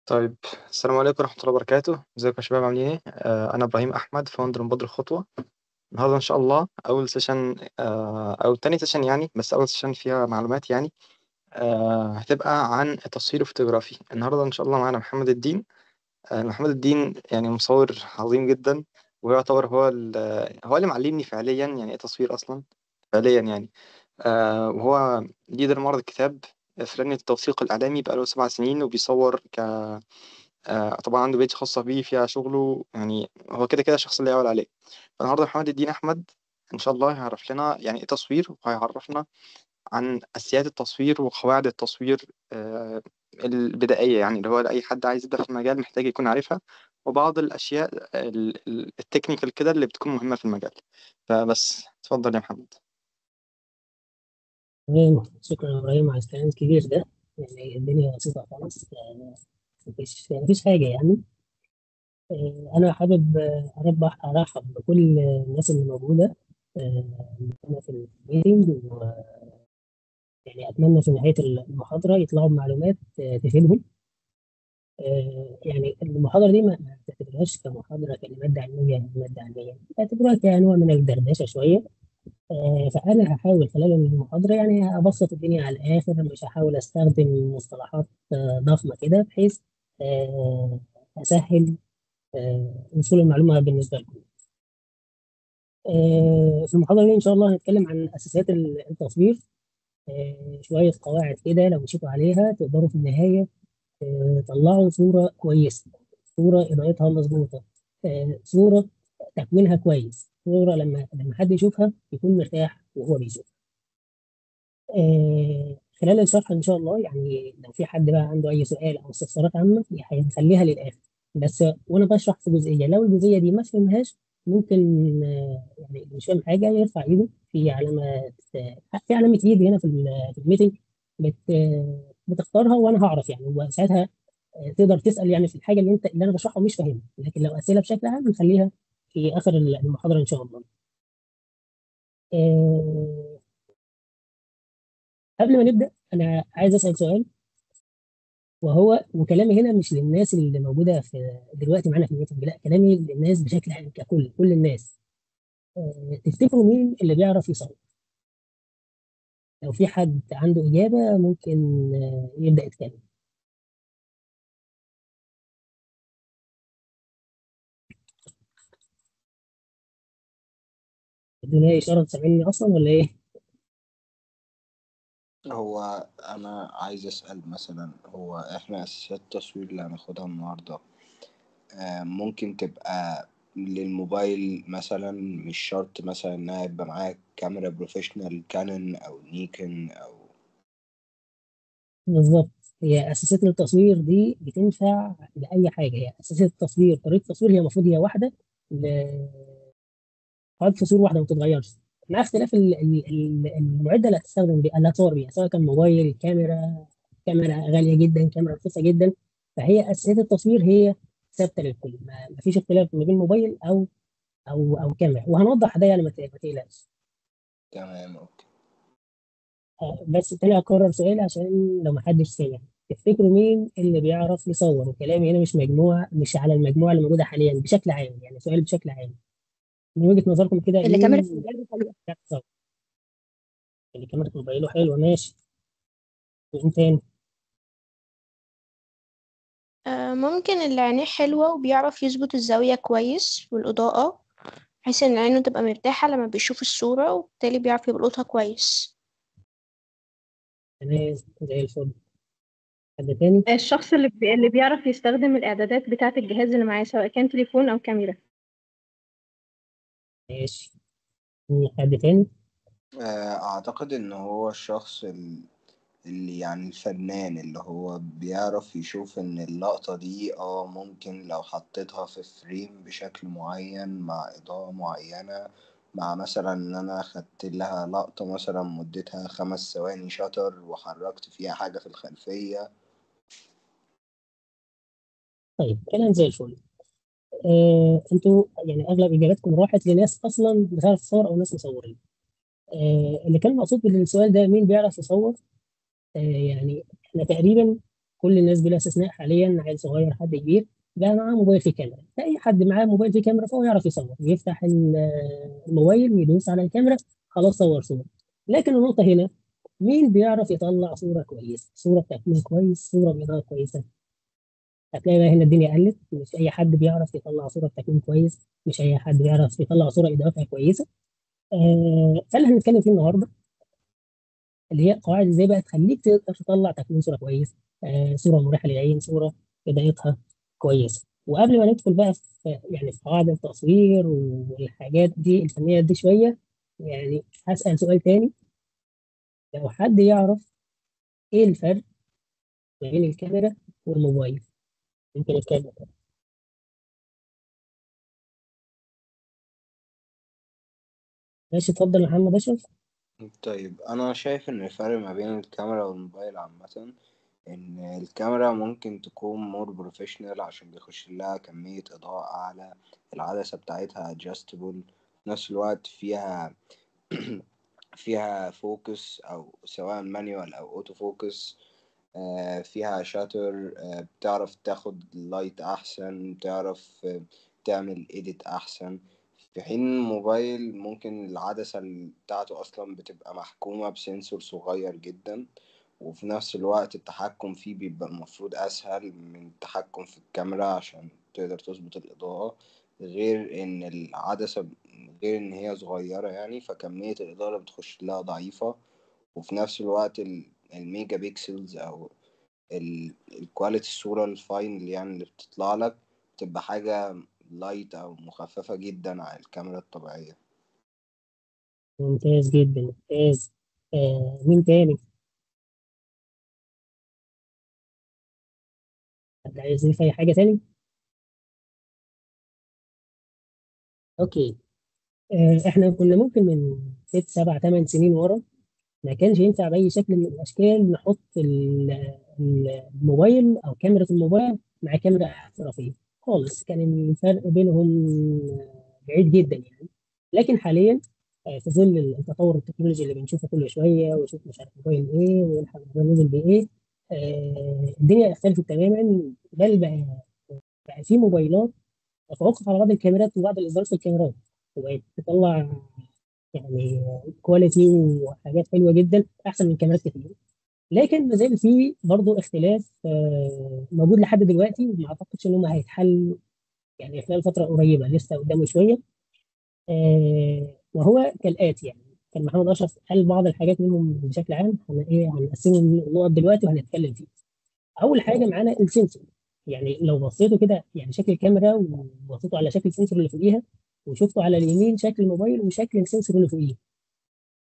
طيب، السلام عليكم ورحمة الله وبركاته. ازيكم يا شباب؟ عاملين ايه؟ أنا إبراهيم أحمد، فاوندر مبادرة الخطوة. النهاردة إن شاء الله أول سيشن، أو تاني سيشن يعني، بس أول سيشن فيها معلومات يعني. هتبقى عن التصوير الفوتوغرافي. النهاردة إن شاء الله معانا محمد الدين. محمد الدين يعني مصور عظيم جدا، ويعتبر هو اللي معلمني فعليا يعني إيه تصوير أصلا، فعليا يعني. وهو ليدر معرض الكتاب في لجنة التوثيق الإعلامي بقاله 7 سنين، وبيصور طبعا عنده بيج خاصة بيه فيها شغله، يعني هو كده كده الشخص اللي يعول عليه. فالنهارده محمد الدين أحمد إن شاء الله هيعرف لنا يعني إيه تصوير، وهيعرفنا عن أساسيات التصوير وقواعد التصوير البدائية، يعني اللي هو أي حد عايز يبدأ في المجال محتاج يكون عارفها، وبعض الأشياء التكنيكال كده اللي بتكون مهمة في المجال. فبس اتفضل يا محمد. تمام، شكرا يا إبراهيم على الكلام الكبير ده. يعني الدنيا بسيطة خالص، مفيش حاجة يعني. أنا حابب أرحب بكل الناس اللي موجودة آه، معانا في الميتنج، ويعني أتمنى في نهاية المحاضرة يطلعوا بمعلومات تفيدهم. يعني المحاضرة دي ما تعتبرهاش كمحاضرة كمادة علمية، مادة علمية اعتبروها كنوع من الدردشة شوية. فأنا هحاول خلال المحاضرة يعني أبسط الدنيا على الآخر، مش هحاول أستخدم مصطلحات ضخمة كده، بحيث آه، أسهل وصول المعلومة بالنسبة لكم. في المحاضرة دي إن شاء الله هنتكلم عن أساسيات التصوير. شوية قواعد كده لو مشيتوا عليها تقدروا في النهاية تطلعوا صورة كويسة، صورة إضاءتها مظبوطة، صورة تكوينها كويس، صورة لما حد يشوفها يكون مرتاح وهو بيشوفها. خلال الشرح ان شاء الله، يعني لو في حد بقى عنده اي سؤال او استفسارات عامه هنخليها للاخر. بس وانا بشرح في جزئيه، لو الجزئيه دي ما فهمهاش ممكن يعني اللي مش فاهم حاجه يرفع ايده في علامه، في علامه ايد هنا في الميتنج، بتختارها وانا هعرف يعني، وساعتها تقدر تسال يعني في الحاجه اللي انا بشرحها ومش فاهمها. لكن لو اسئله بشكل عام نخليها في اخر المحاضره ان شاء الله. آه، قبل ما نبدا انا عايز اسال سؤال، وكلامي هنا مش للناس اللي موجوده في دلوقتي معانا في الميتنج، لا كلامي للناس بشكل عام ككل، كل الناس. تفتكروا مين اللي بيعرف يصور؟ لو في حد عنده اجابه ممكن يبدا يتكلم. الدنيا اشاره سامعني اصلا ولا ايه؟ هو أنا عايز أسأل مثلا، هو إحنا أساسيات التصوير اللي هناخدها النهاردة ممكن تبقى للموبايل مثلا؟ مش شرط مثلا إنها يبقى معاك كاميرا بروفيشنال كانون أو نيكون أو بالظبط. هي اساسيات التصوير دي بتنفع لاي حاجه، هي اساسيات التصوير، طريقه التصوير هي المفروض هي واحده، قاعدة تصوير واحده ما بتتغيرش، مع اختلاف المعده اللي هتستخدم بيها، اللي هتصور بيها، سواء كان موبايل، كاميرا غاليه جدا، كاميرا رخيصه جدا. فهي اساسيات التصوير هي ثابته للكل، ما فيش اختلاف ما بين موبايل او كاميرا، وهنوضح ده يعني ما تقلقش. تمام أوكي. بس تاني هكرر سؤال عشان لو ما حدش سمع. تفتكروا مين اللي بيعرف يصور؟ وكلامي هنا مش على المجموعه اللي موجوده حاليا، بشكل عام يعني، سؤال بشكل عام. من وجهه نظركم كده اللي مين كاميرا اللي موبايله حلوة. بيعرف يصور؟ اللي كاميرا موبايله حلوه، ماشي. مين تاني؟ ممكن اللي عينيه حلوة وبيعرف يظبط الزاوية كويس والإضاءة، بحيث إن عينه تبقى مرتاحة لما بيشوف الصورة، وبالتالي بيعرف يلقطها كويس. تمام، زي الفل. حد تاني؟ الشخص اللي بيعرف يستخدم الإعدادات بتاعة الجهاز اللي معاه، سواء كان تليفون أو كاميرا. ماشي. حد تاني؟ أعتقد إن هو الشخص اللي يعني الفنان اللي هو بيعرف يشوف ان اللقطة دي ممكن لو حطيتها في فريم بشكل معين مع إضاءة معينة، مع مثلا ان انا خدت لها لقطة مثلا مدتها 5 ثواني شطر وحركت فيها حاجة في الخلفية. طيب، كلام زي الفل. انتوا يعني اغلب اجاباتكم راحت لناس اصلا بتعرف تصور او ناس مصورين. اللي كان مقصود بالسؤال ده مين بيعرف يصور؟ يعني احنا تقريبا كل الناس بلا استثناء حاليا، عيل صغير حد كبير، بقى معاه موبايل فيه كاميرا. فأي حد معاه موبايل فيه كاميرا فهو يعرف يصور، يفتح الموبايل ويدوس على الكاميرا، خلاص صور صورة. لكن النقطة هنا، مين بيعرف يطلع صورة كويسة، صورة بتكوين كويس، صورة بإضاءة كويسة؟ هتلاقي بقى هنا الدنيا قلت. مش أي حد بيعرف يطلع صورة بتكوين كويس، مش أي حد بيعرف يطلع صورة إضاءتها كويسة. فاللي هنتكلم فيه النهارده اللي هي قواعد ازاي بقى تخليك تقدر تطلع تكوين صوره كويس، صوره مريحه للعين، صوره اضاءتها كويسه. وقبل ما ندخل بقى في يعني في قواعد التصوير والحاجات دي الفنيه دي شويه، يعني هسأل سؤال تاني. لو حد يعرف ايه الفرق ما بين الكاميرا والموبايل، يمكن يتكلم. ماشي، اتفضل يا محمد اشرف. طيب أنا شايف إن الفرق ما بين الكاميرا والموبايل عامة، إن الكاميرا ممكن تكون مور بروفيشنال عشان بيخش لها كمية إضاءة أعلى، العدسة بتاعتها adjustable، في نفس الوقت فيها فوكس أو سواء مانيوال أو أوتو فوكس، فيها شاتر، بتعرف تاخد لايت أحسن، بتعرف تعمل إيديت أحسن. في حين الموبايل ممكن العدسة بتاعته أصلا بتبقى محكومة بسنسور صغير جدا، وفي نفس الوقت التحكم فيه بيبقى المفروض أسهل من التحكم في الكاميرا عشان تقدر تظبط الإضاءة. غير إن العدسة غير إن هي صغيرة يعني، فكمية الإضاءة اللي بتخش لها ضعيفة. وفي نفس الوقت الميجا بيكسلز أو الكواليتي، الصورة الفاينل يعني اللي بتطلع لك بتبقى حاجة لايت أو مخففة جدا عن الكاميرا الطبيعية. ممتاز جدا، ممتاز. مين تاني؟ حد عايز يضيف اي حاجه تاني؟ اوكي. احنا كنا ممكن من 6 7 8 سنين ورا ما كانش ينفع بأي شكل من الأشكال نحط الموبايل أو كاميرا الموبايل مع كاميرا احترافية خالص. كان الفرق بينهم بعيد جدا يعني. لكن حاليا في ظل التطور التكنولوجي اللي بنشوفه كل شوية، وشوف مش عارف موبايل إيه والحق الموبايل نزل بإيه، الدنيا اختلفت تماما. بل بقى في موبايلات تتوقف على بعض الكاميرات وبعض الإصدارات في الكاميرات، وبقت تطلع يعني كواليتي وحاجات حلوه جدا احسن من كاميرات كتير. لكن ما زال في برضه اختلاف موجود لحد دلوقتي، وما اعتقدش ان هم هيتحل يعني خلال فتره قريبه، لسه قدامه شويه. وهو كالاتي يعني. كان محمد اشرف قال بعض الحاجات منهم بشكل عام، هنقسمهم النقط دلوقتي وهنتكلم فيه. اول حاجه معانا السنسور. يعني لو بصيتوا كده يعني شكل الكاميرا وبصيتوا على شكل السنسور اللي فوقيها، وشفتوا على اليمين شكل الموبايل وشكل السنسور اللي فوقيه،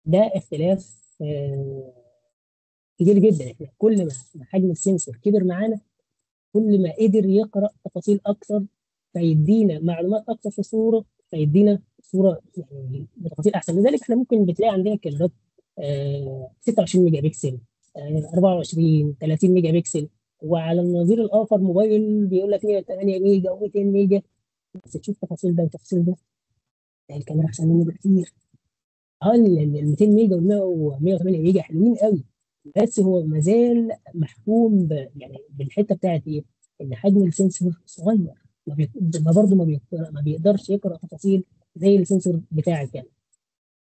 ده اختلاف كبير جدا. احنا كل ما حجم السنسور كبر معانا، كل ما قدر يقرا تفاصيل اكثر، فيدينا معلومات اكثر في الصوره، فيدينا صوره يعني بتفاصيل احسن. لذلك احنا ممكن بتلاقي عندنا كاميرات 26 ميجا بكسل، 24 30 ميجا بكسل، وعلى النظير الاخر موبايل بيقول لك 108 ميجا و200 ميجا. بس تشوف تفاصيل ده وتفاصيل ده، تلاقي الكاميرا احسن منه بكتير. ال 200 ميجا وال 108 ميجا حلوين قوي، بس هو مازال محكوم يعني بالحته بتاعت ايه؟ ان حجم السنسور صغير، برضه ما بيقدرش يقرا تفاصيل زي السنسور بتاع الكاميرا.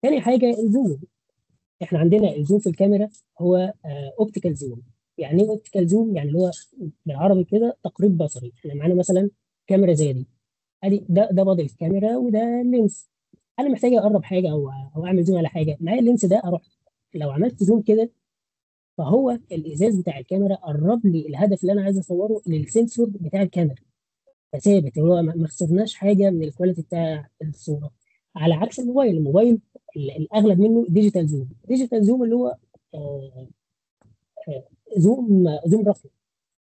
تاني حاجه الزوم. احنا عندنا الزوم في الكاميرا هو اوبتيكال زوم. يعني ايه اوبتيكال زوم؟ يعني اللي هو بالعربي كده تقريب بصري. احنا معانا مثلا كاميرا زي دي، ادي ده بادي الكاميرا وده اللينس. انا محتاج اقرب حاجه او اعمل زوم على حاجه، معايا اللينس ده، اروح لو عملت زوم كده، فهو الازاز بتاع الكاميرا قرب لي الهدف اللي انا عايز اصوره للسنسور بتاع الكاميرا، فثابت. هو ما خسرناش حاجه من الكواليتي بتاع الصوره. على عكس الموبايل الاغلب منه ديجيتال زوم. ديجيتال زوم اللي هو آه، زوم رقمي،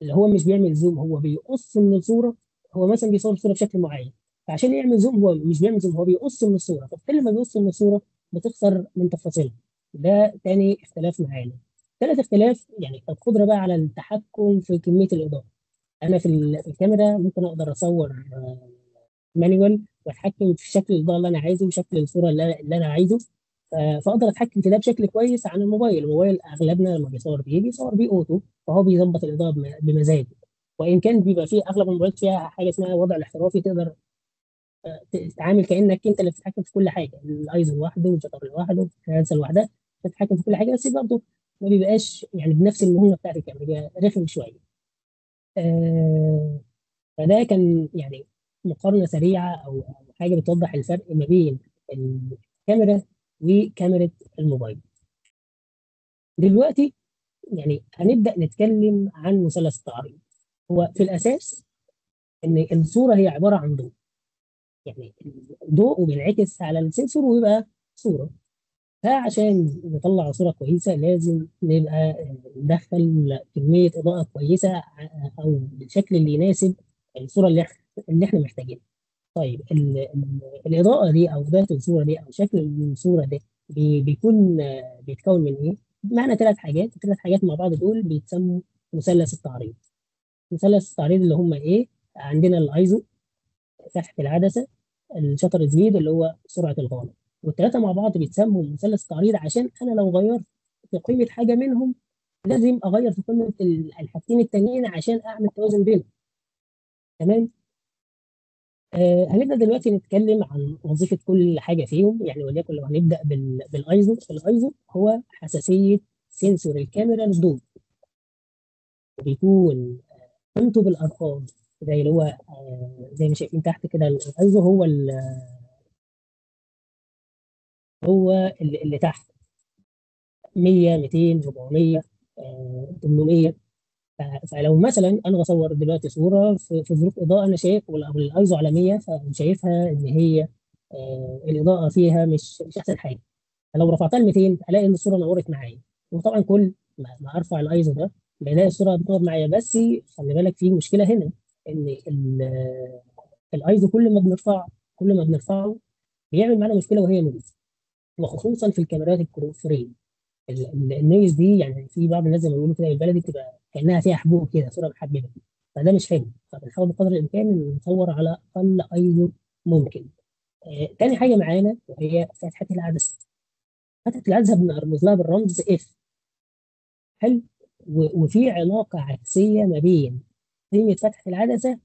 اللي هو مش بيعمل زوم، هو بيقص من الصوره. هو مثلا بيصور الصوره بشكل معين، فعشان يعمل زوم هو مش بيعمل زوم، هو بيقص من الصوره. فبالتالي لما بيقص من الصوره بتخسر من تفاصيلها. ده تاني اختلاف معانا. ثالث اختلاف يعني القدره بقى على التحكم في كميه الاضاءه. انا في الكاميرا ممكن اقدر اصور مانيوال، واتحكم في شكل الاضاءه اللي انا عايزه وشكل الصوره اللي انا عايزه. فاقدر اتحكم في ده بشكل كويس عن الموبايل اغلبنا لما بيصور بيصور بيه اوتو، فهو بيظبط الاضاءه بمزاجه. وان كان بيبقى فيه اغلب الموبايلات فيها حاجه اسمها وضع الاحترافي، تقدر تتعامل كانك انت اللي بتتحكم في كل حاجه، الايزو لوحده والشطر لوحده والكنسه لوحدها، بتتحكم في كل حاجه، بس برضه ما بيبقاش يعني بنفس المهمه بتاعت الكاميرا، بيبقى رخم شويه. آه، فده كان يعني مقارنه سريعه او حاجه بتوضح الفرق ما بين الكاميرا وكاميرا الموبايل. دلوقتي يعني هنبدا نتكلم عن مثلث التعريض. هو في الاساس ان الصوره هي عباره عن ضوء، يعني ضوء وبينعكس على السنسور ويبقى صوره. فعشان نطلع صورة كويسة لازم نبقى ندخل كمية إضاءة كويسة أو بالشكل اللي يناسب الصورة اللي إحنا محتاجينها. طيب الإضاءة دي أو إضاءة الصورة دي أو شكل الصورة دي بيكون بيتكون من إيه؟ معنى ثلاث حاجات مع بعض دول بيتسموا مثلث التعريض. مثلث التعريض اللي هم إيه؟ عندنا الأيزو، فتحة العدسة، الشاتر سبيد اللي هو سرعة الغالب، والثلاثة مع بعض بيتسموا مثلث تعريض، عشان أنا لو غيرت في قيمة حاجة منهم لازم أغير في قيمة الحاجتين التانيين عشان أعمل توازن بينهم. تمام؟ هنبدأ دلوقتي نتكلم عن وظيفة كل حاجة فيهم. يعني وليكن لو هنبدأ بالأيزو، الأيزو هو حساسية سنسور الكاميرا للضوء، وبيكون قيمته بالأرقام، زي اللي هو زي ما شايفين تحت كده. الايزو هو اللي تحت 100 200 400 800. فلو مثلا انا بصور دلوقتي صوره في ظروف اضاءه انا شايف الايزو على 100، فشايفها ان هي الاضاءه فيها مش احسن حاجه. فلو رفعتها ل 200 الاقي ان الصوره نورت معايا. وطبعا كل ما ارفع الايزو ده بلاقي الصوره بتنور معايا. بس خلي بالك في مشكله هنا، ان الايزو كل ما بنرفعه بيعمل معانا مشكله، وهي نويز، وخصوصا في الكاميرات الكروب فريم. النويز دي يعني في بعض الناس زي ما بيقولوا كده بالبلدي بتبقى كانها فيها حبوب كده، صوره محببه، فده مش حلو. فبنحاول بقدر الامكان ان نصور على اقل ايزو ممكن. تاني حاجه معانا وهي فتحه العدسه. فتحه العدسه بنرمز لها بالرمز اف. حلو. وفي علاقه عكسيه ما بين قيمه فتحه العدسه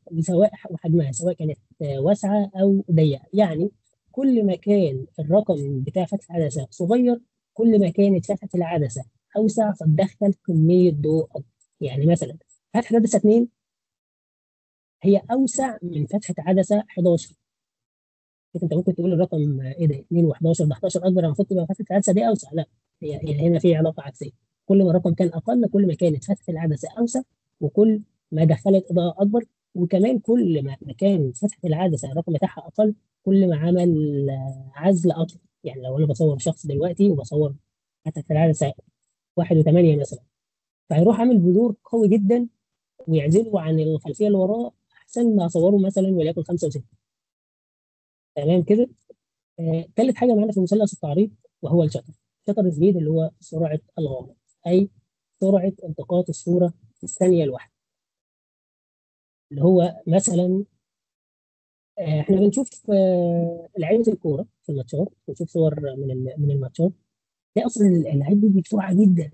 وحجمها، سواء كانت واسعه او ضيقه. يعني كل ما كان الرقم بتاع فتحه العدسه صغير، كل ما كانت فتحه العدسه اوسع، فتدخل كميه ضوء اكبر. يعني مثلا فتحه عدسه 2 هي اوسع من فتحه عدسه 11. شوف انت ممكن تقول الرقم ايه ده، 2 و11 ده 11 اكبر، المفروض تبقى فتحه العدسه دي اوسع. لا، هي هنا في علاقه عكسيه. كل ما الرقم كان اقل كل ما كانت فتحه العدسه اوسع، وكل ما دخلت اضاءه اكبر. وكمان كل ما كان فتحه العدسه الرقم بتاعها اقل، كل ما عمل عزل اكتر. يعني لو انا بصور شخص دلوقتي وبصور فتحه العدسه 1.8 مثلا، فهيروح عامل بلور قوي جدا ويعزله عن الخلفيه اللي وراه، احسن ما اصوره مثلا وليكن 5 و6. تمام كده. ثالث حاجه معانا في مثلث التعريض وهو الشطر سبيد، اللي هو سرعه الغامض، اي سرعه التقاط الصوره في الثانيه الواحده. اللي هو مثلا احنا بنشوف لعيبه الكوره في الماتشات، بنشوف صور من الماتشات، تلاقي اصلا اللعيب بيجي بسرعه جدا،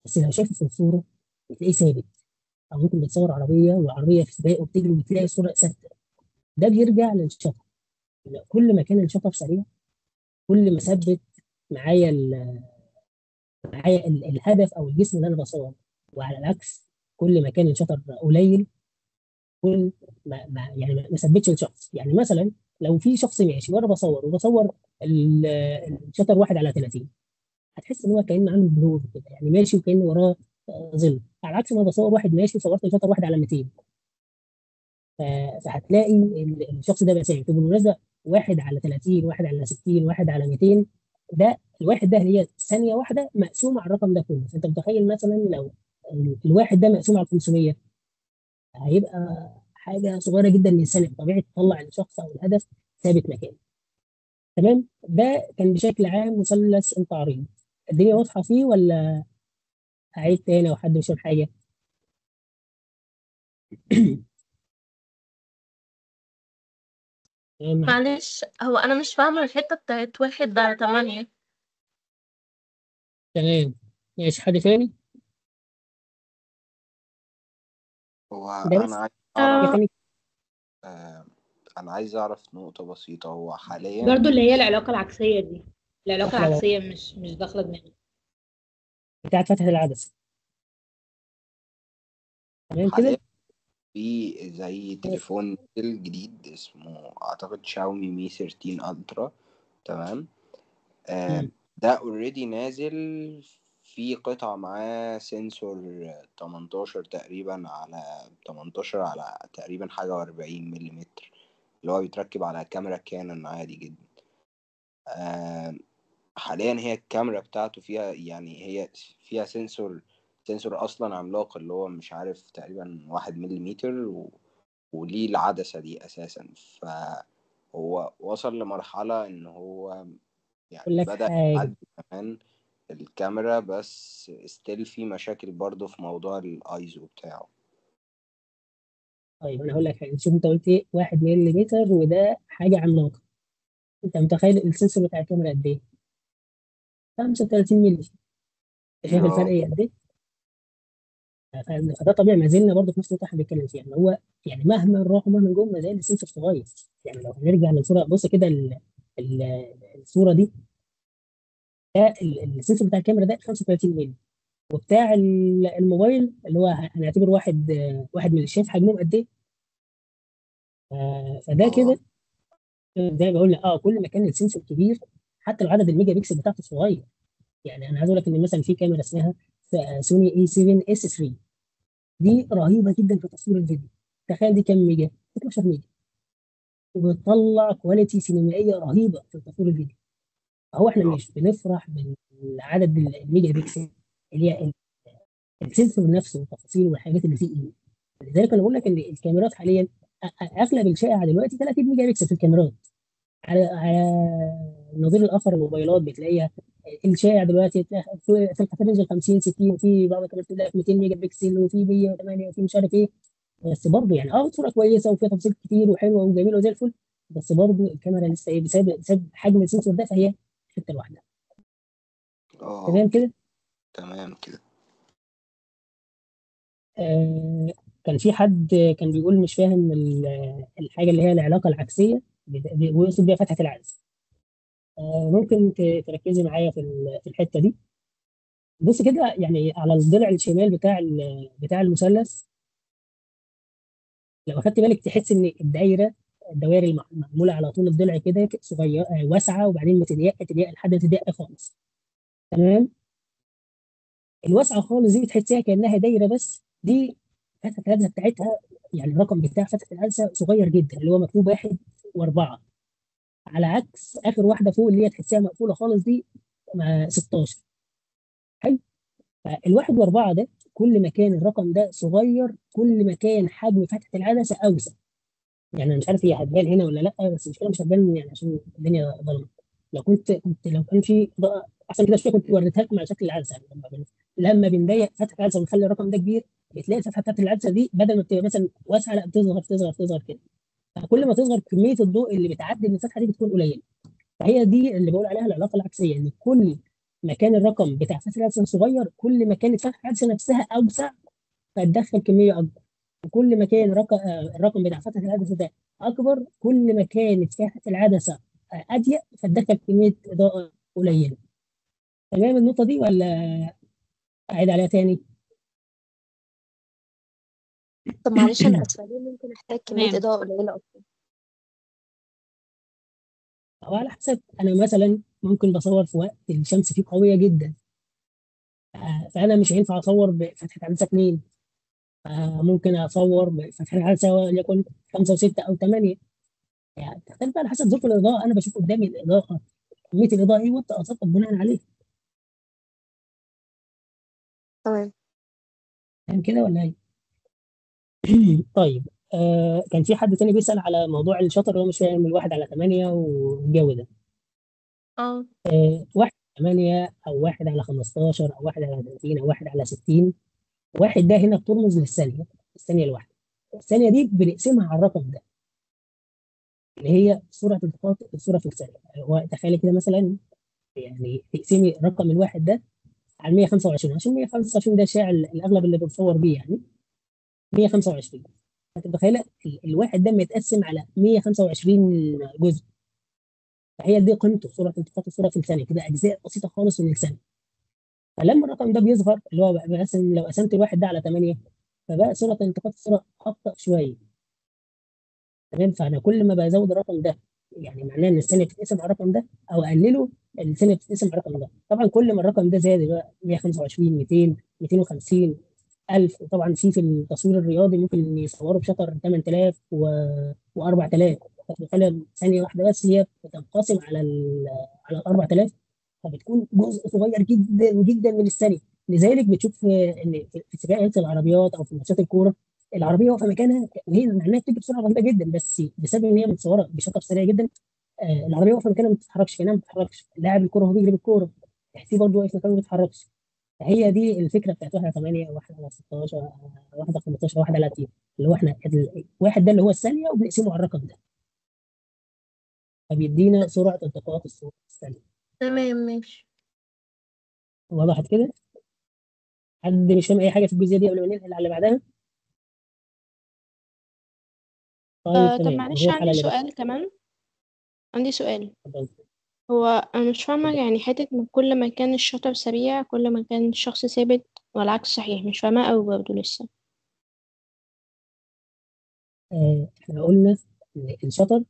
بس لو شايفه في الصوره بتلاقيه ثابت. او ممكن بتصور عربيه والعربيه في سباق وبتجري وتلاقي الصوره ثابته. ده بيرجع للشطر. كل ما كان الشطر سريع، كل ما ثبت معايا الهدف او الجسم اللي انا بصور. وعلى العكس، كل ما كان الشطر قليل، كل ما ثبتش الشخص. يعني مثلا لو في شخص ماشي وانا وبصور ال- الشطر 1/30، هتحس ان هو كانه عامل بلور كده، يعني ماشي وكانه وراه ظل. على عكس ما بصور واحد ماشي وصورت الشطر 1/200، فهتلاقي الشخص ده بقى ثابت. وبالمناسبه 1/30، 1/60، 1/200، ده الواحد ده هي ثانيه واحده مقسومه على الرقم ده كله. فانت متخيل مثلا لو الواحد ده مقسوم على 500، هيبقى حاجه صغيره جدا من ثانيه. طبيعي تطلع الشخص او الهدف ثابت مكانه. تمام. ده كان بشكل عام مثلث التعريض. الدنيا واضحه فيه ولا اعيد تاني او حد مش فاهم حاجه؟ تمام معاك. معلش، هو أنا مش فاهمة الحتة بتاعت 1/8. تمام ماشي، حد تاني؟ هو ده أنا بس عايز حاجة أعرف تانية. آه، أنا عايز أعرف نقطة بسيطة. هو حاليا برضو اللي هي العلاقة العكسية دي، العلاقة واحدة العكسية مش داخلة دماغي. بتاعت فتحة العدسة. تمام حاليا كده. في زي تليفون نزل جديد اسمه أعتقد شاومي مي 13 ألترا. تمام. مم. ده اوريدي نازل في قطعة معاه سنسور 18 تقريبا على 18 على تقريبا حاجة و40 مليمتر، اللي هو بيتركب على كاميرا كانون عادي جدا. آم، حاليا هي الكاميرا بتاعته فيها، يعني هي فيها سنسور أصلا عملاق، اللي هو مش عارف تقريبا 1 مليمتر وليه العدسة دي أساسا. فهو وصل لمرحلة إن هو أقول يعني لك بدأ حاجة. يعدي كمان الكاميرا، بس ستيل في مشاكل برضه في موضوع الايزو بتاعه. طيب أنا هقول لك حاجة. شوف أنت قلت إيه 1 ملم وده حاجة عملاقة. أنت متخيل السنسور بتاع الكاميرا قد إيه؟ 35 مللي. أنت شايف الفرق اه إيه قد إيه؟ فده طبيعي، ما زلنا برضه في نفس النقطة احنا بنتكلم فيها، ان هو يعني مهما نروح ومهما نجوم ما زال السنسور صغير. يعني لو هنرجع للصورة، بص كده ال- الصورة دي، ده السنسور بتاع الكاميرا ده 35 مللي، وبتاع الموبايل اللي هو هنعتبر واحد من شايف حجمهم قد ايه. فده اه كده زي ما بقول لك، كل ما كان السنسور كبير حتى لو عدد الميجا بكسل بتاعته صغير. يعني انا عايز اقول لك ان مثلا في كاميرا اسمها سوني اي 7 اس 3، دي رهيبه جدا في تصوير الفيديو. تخيل دي كام ميجا؟ 12 ميجا، وبتطلع كواليتي سينمائيه رهيبه في تصوير الفيديو. هو احنا اه مش بنفرح بالعدد الميجا بكسل اللي هي السنسور نفسه والتفاصيل والحاجات اللي فيه ايه. لذلك انا بقول لك ان الكاميرات حاليا اغلب الشائع دلوقتي 30 ميجا بكسل في الكاميرات. على النظير الاخر الموبايلات بتلاقيها الشائع دلوقتي في الرينج 50 60، وفي بعض الكاميرات تلاقي 200 ميجا بكسل، وفي 108، وفي مش عارف ايه. بس برضه يعني صوره كويسه وفيها تفاصيل كتير وحلوه وجميله وزي الفل. بس برضه الكاميرا لسه ايه، بسبب حجم السنسور ده فهي حته لوحدها. تمام اوكي كده. تمام كده. آه كان في حد كان بيقول مش فاهم الحاجه اللي هي العلاقه العكسيه، ويقصد بيها فتحه العدسه. ممكن تركزي معايا في الحته دي. بص كده يعني على الضلع الشمال بتاع المثلث، لو اخدت بالك تحس ان الدوائر المعموله على طول الضلع كده صغيره، واسعه، وبعدين بتضيق تضيق لحد ما تضيق خالص. تمام. الواسعه خالص دي بتحسها كانها دايره، بس دي فتحه العدسه بتاعتها، يعني الرقم بتاع فتحه العدسه صغير جدا، اللي هو مكتوب 1 و4، على عكس اخر واحده فوق اللي هي تحسها مقفوله خالص دي 16. حلو. فالواحد و4 ده كل ما كان الرقم ده صغير كل ما كان حجم فتحه العدسه اوسع. يعني انا مش عارف هي هتبان هنا ولا لا، بس المشكله مش هتبان يعني عشان الدنيا ضلمه. لو كان في اضاءه احسن كده شويه كنت وريتها لكم على شكل العدسه. يعني لما بنضيق فتحه العدسه ونخلي الرقم ده كبير، بتلاقي الفتحه بتاعت العدسه دي بدل ما بتبقى مثلا واسعه، لا بتصغر تصغر تصغر كده. فكل ما تصغر كميه الضوء اللي بتعدي من الفتحه دي بتكون قليله. فهي دي اللي بقول عليها العلاقه العكسيه، ان كل ما كان الرقم بتاع فتحه العدسه صغير كل ما كانت فتحه العدسه نفسها اوسع، فتدخل كميه اكبر. وكل ما كان الرقم بتاع فتحه العدسه ده اكبر كل ما كانت فتحه العدسه اضيق، فتدخل كميه اضاءه قليله. تمام النقطه دي ولا اعيد عليها تاني؟ طب معلش أنا آسفة، ليه ممكن أحتاج كمية تمام. إضاءة قليلة أكتر؟ او على حسب. انا مثلا ممكن بصور في وقت الشمس فيه قويه جدا، فانا مش هينفع اصور بفتحه عدسه 2. ممكن اصور بفتحه عدسه وليكن 5 و6 او 8. يعني تختلف على حسب ظروف الاضاءه. انا بشوف قدامي الاضاءه، كميه الاضاءه ايه، وانت اظبط بناء عليه. تمام. فاهم كده ولا ايه؟ طيب. كان في حد تاني بيسأل على موضوع الشطر اللي هو مش فاهم ال1/8 والجو ده. اه 1/8 أو 1/15 أو 1/30 أو 1/60. واحد ده هنا بترمز للثانية، الثانية الواحدة. الثانية دي بنقسمها على الرقم ده. اللي هي سرعه التقاط الصوره في الثانيه. هو تخيلي كده مثلا، يعني تقسمي رقم الواحد ده على 125، عشان 125 ده شائع الاغلب اللي بنصور بيه يعني 125. انت متخيله الواحد ده متقسم على 125 جزء، فهي دي قيمته سرعه التقاط الصوره في الثانيه، كده اجزاء بسيطه خالص من الثانيه. فلما الرقم ده بيصغر، اللي هو بقى مثلا لو قسمت الواحد ده على 8، فبقى سرعه التقاط الصوره ابطا شويه. تمام، فانا كل ما بزود الرقم ده، يعني معناه ان الثانيه بتتقسم على الرقم ده، او اقلله الثانيه بتتقسم على الرقم ده. طبعا كل ما الرقم ده زاد بقى 125 200 250 1000. وطبعا في التصوير الرياضي ممكن يصوروا بشطر 8000 و4000. فتخيل ثانيه واحده بس هي بتنقسم على ال 4000، فبتكون جزء صغير جدا جدا من الثانيه. لذلك بتشوف ان في سباقات العربيات او في ماتشات الكوره، العربيه واقفه مكانها وهي معناها بتجري بسرعه رهيبه جدا، بس بسبب ان هي متصوره بشطر سريع جدا، العربيه واقفه مكانها ما بتتحركش، كانها ما بتتحركش. لاعب الكوره وهو بيجري بالكوره تحسيه برضه واقف مكانه ما بيتحركش. فهي دي الفكره بتاعت 1 8 1 على 16 1 15 1 على 30، اللي هو احنا الواحد ده اللي هو الثانيه وبنقسمه على الرقم ده، فبيدينا سرعه التقاط الصوت الثانيه. تمام ماشي. وضحت كده؟ حد مش فاهم اي حاجه في الجزئيه دي قبل ما ننقل على اللي بعدها؟ طيب طب تمام، معلش نروح على عندي اللي بعدها. سؤال كمان. عندي سؤال. اتفضل. هو أنا مش فاهمة اتفضل. يعني حتة إن كل ما كان الشطر سريع كل ما كان الشخص ثابت، والعكس صحيح. مش فاهمة أوي برضه لسه. احنا قلنا ان الشطر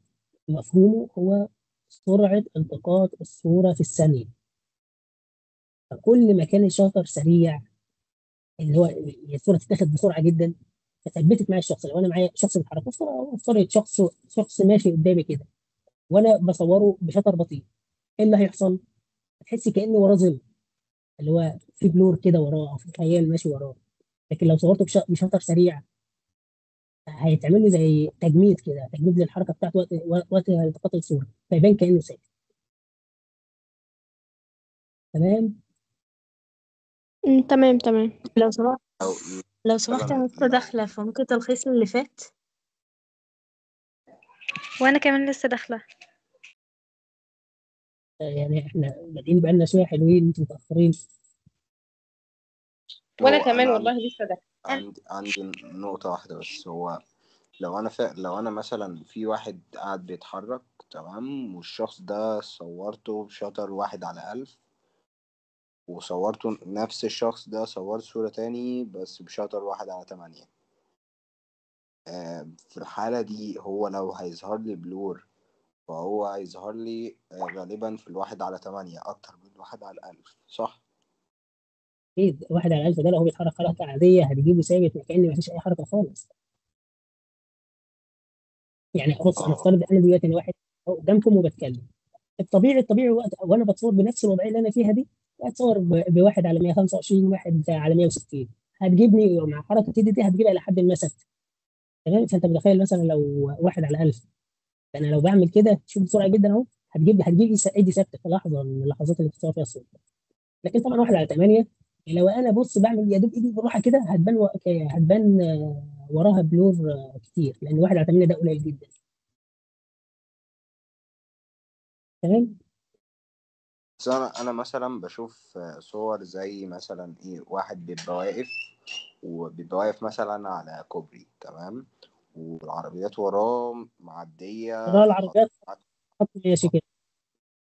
مفهومه هو سرعه التقاط الصوره في الثانيه. فكل ما كان الشطر سريع، اللي هو الصوره تتاخد بسرعه جدا، فثبتت معايا الشخص. لو انا معايا شخص بيتحرك، افترض شخص ماشي قدامي كده وانا بصوره بشطر بطيء، ايه اللي هيحصل؟ هتحس كأنه وراه ظل، اللي هو في بلور كده وراه او في خيال ماشي وراه. لكن لو صورته بشطر سريع، هيتعمل لي زي تجميد كده، تجميد للحركه بتاعته وقت التقاط الصوره، فيبان كأنه ساكت. تمام. تمام تمام. لو سمحت أو لو سمحت مثلا انا لسه داخله، فممكن تلخيص اللي فات. وانا كمان لسه داخله. يعني احنا بادئين بقالنا شويه حلوين، انتوا متاخرين. وانا هو كمان أنا والله لسه داخل. عندي نقطة واحدة بس. هو لو أنا مثلا في واحد قاعد بيتحرك تمام، والشخص ده صورته بشطر 1/1000، وصورته نفس الشخص ده صورت صورة تاني بس بشطر 1/8. في الحالة دي هو لو هيظهر لي بلور، فهو هيظهر لي غالبا في 1/8 أكتر من 1/1000، صح؟ اكيد 1/1000 ده لو هو بيتحرك حركه عاديه هتجيبه ثابت كأن مفيش اي حركه خالص. يعني بص، انا اه. افترض انا دلوقتي انا واحد قدامكم وبتكلم. الطبيعي وقت وانا بتصور بنفس الوضعيه اللي انا فيها دي، اتصور بواحد على 125 واحد على 160، هتجيبني مع حركه ايدي دي هتجيبها الى حد ما ثابته. تمام. فانت متخيل مثلا لو 1/1000، انا لو بعمل كده شوف بسرعه جدا اهو، هتجيب ايدي ثابته في لحظه من اللحظات اللي بتصور فيها الصوره. لكن طبعا 1/8، لو انا بص بعمل يا دوب ايدي بالراحه كده هتبان وراها بلور كتير، لان 1/8 ده قليل جدا. تمام. بس أنا مثلا بشوف صور زي مثلا إيه، واحد بيبقى واقف مثلا على كوبري تمام، والعربيات وراه معدية وراها في خط. العربيات خط ماشي كده،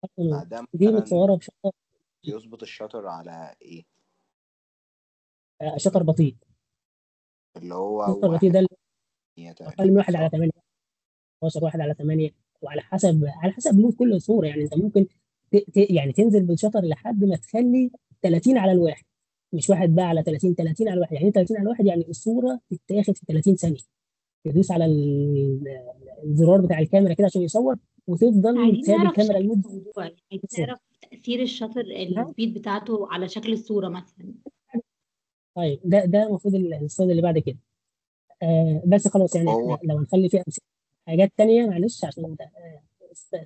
خط نور. فده دي مثلا متصوره بشطر بيظبط الشاطر على ايه؟ شطر بطيء. اللي هو شطر بطيء واحد ده اقل من تقريبا، 1/8، صح؟ 12 1/8. وعلى حسب لون كل صوره، يعني انت ممكن يعني تنزل بالشطر لحد ما تخلي 30 على الواحد، مش واحد بقى على 30، 30 على الواحد. يعني 30 على الواحد يعني الصوره تتاخد في 30 ثانيه. تدوس على الزرار بتاع الكاميرا كده عشان يصور، وتفضل عايزين سايب نعرف الكاميرا شكل لمده الموضوع، يعني عايزين صوره. نعرف تأثير الشطر السبيد بتاعته على شكل الصورة مثلا. طيب ده المفروض السلايد اللي بعد كده. بس خلاص، يعني هو احنا لو هنخلي فيها حاجات تانية، معلش عشان انت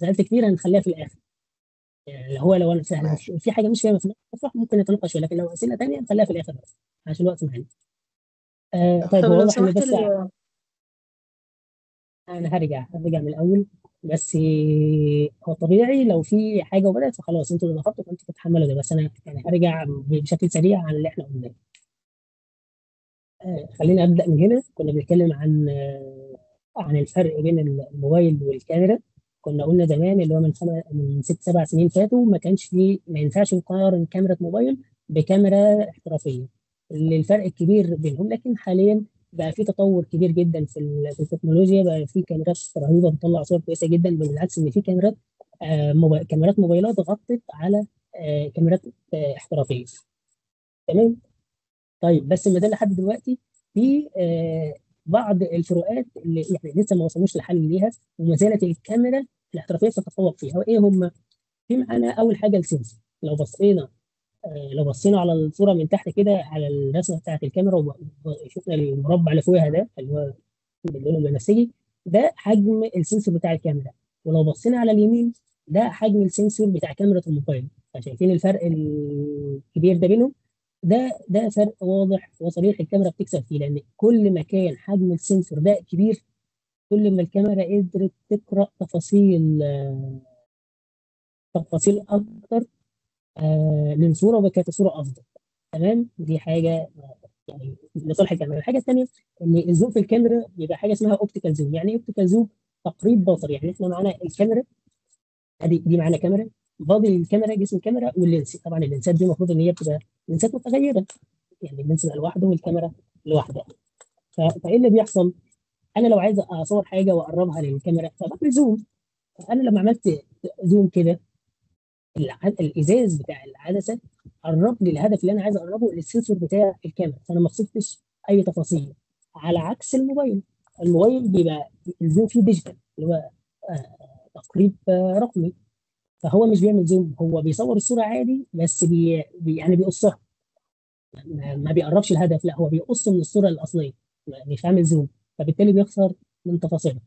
سألت كتير، هنخليها في الاخر. يعني لو انا ماشي. في حاجه مش فاهمها في المشروع ممكن نتناقش فيها، لكن لو اسئله تانية نخليها في الاخر بس عشان الوقت معانا. طيب طب هو لو واضح ان سمحت بس انا هرجع من الاول. بس هو طبيعي لو في حاجه وبدات فخلاص انتوا اللي ضغطتوا فانتوا تتحملوا ده. بس انا يعني هرجع بشكل سريع عن اللي احنا قلناه. خلينا ابدا من هنا. كنا بنتكلم عن الفرق بين الموبايل والكاميرا. كنا قلنا زمان اللي هو من 6 7 سنين فاتوا ما كانش فيه، ما ينفعش نقارن كاميرا موبايل بكاميرا احترافيه. الفرق الكبير بينهم. لكن حاليا بقى في تطور كبير جدا في التكنولوجيا. بقى في كاميرات رهيبه بتطلع صور كويسه جدا، بالعكس ان في كاميرات كاميرات موبايلات غطت على كاميرات احترافيه. تمام. طيب بس ما زال لحد دلوقتي في بعض الفروقات اللي يعني لسه ما وصلوش لحل ليها، وما زالت الكاميرا الاحترافيه تتفوق فيها. وايه هم؟ في معانا اول حاجه السنسور. لو بصينا على الصوره من تحت كده على الرسمه بتاعت الكاميرا وشفنا المربع اللي فوقها ده اللي هو باللون البنفسجي، ده حجم السنسور بتاع الكاميرا. ولو بصينا على اليمين ده حجم السنسور بتاع كاميرا الموبايل. فشايفين الفرق الكبير ده بينهم؟ ده فرق واضح وصريح الكاميرا بتكسب فيه، لان كل ما كان حجم السنسور ده كبير كل ما الكاميرا قدرت تقرا تفاصيل اكتر للصوره، وكانت الصوره افضل. تمام. دي حاجه يعني لصالح الكاميرا. الحاجه الثانيه ان الزوم في الكاميرا بيبقى حاجه اسمها اوبتيكال زوم. يعني ايه اوبتيكال زوم؟ تقريب بصري. يعني احنا معانا الكاميرا، دي معانا كاميرا، فاضي الكاميرا جسم الكاميرا واللينس. طبعا اللينسات دي المفروض ان هي بتبقى لينسات متغيره، يعني اللينس بقى لوحده والكاميرا لوحدها. فايه اللي بيحصل؟ انا لو عايز اصور حاجه واقربها للكاميرا فبعمل زوم. فانا لما عملت زوم كده الازاز بتاع العدسه قرب لي الهدف اللي انا عايز اقربه للسنسور بتاع الكاميرا، فانا ما خسرتش اي تفاصيل. على عكس الموبايل بيبقى الزوم فيه ديجيتال اللي هو تقريب رقمي. فهو مش بيعمل زوم، هو بيصور الصوره عادي بس يعني بيقصها. ما بيقربش الهدف، لا هو بيقص من الصوره الاصليه، مش عامل زوم. فبالتالي بيخسر من تفاصيلها.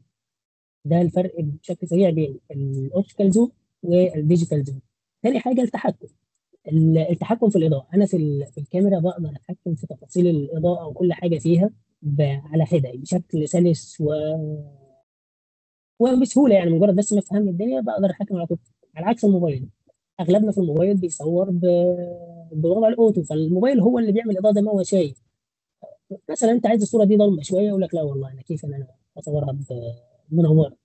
ده الفرق بشكل سريع بين الاوبتيكال زوم والديجيتال زوم. تاني حاجه التحكم في الاضاءه. انا في الكاميرا بقدر اتحكم في تفاصيل الاضاءه وكل حاجه فيها على حده بشكل سلس وبسهوله. يعني مجرد بس ما افهم الدنيا بقدر اتحكم على طول. على عكس الموبايل، اغلبنا في الموبايل بيصور بوضع الاوتو، فالموبايل هو اللي بيعمل الاضاءه زي ما هو شايف. مثلا انت عايز الصوره دي ضلمه شويه، يقول لك لا والله انا كيف انا اصورها بمنوره.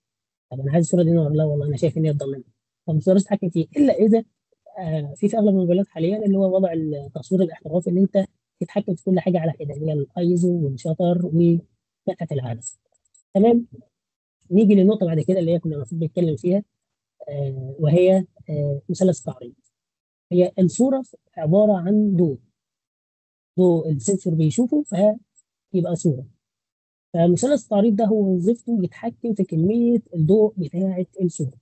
طب انا عايز الصوره دي نور، لا والله انا شايف ان هي ضلمه. فما تقدرش تتحكم فيه الا اذا في اغلب الموبايلات حاليا اللي هو وضع التصوير الاحترافي، ان انت تتحكم في كل حاجه على حده، اللي هي الايزو والشطر وفتحه العدسه. تمام. نيجي للنقطه بعد كده اللي هي كنا المفروض نتكلم فيها، وهي مثلث التعريض. هي الصوره عباره عن ضوء السنسور بيشوفه فيبقى صوره. فمثلث التعريض ده هو وظيفته يتحكم في كميه الضوء بتاعه الصوره.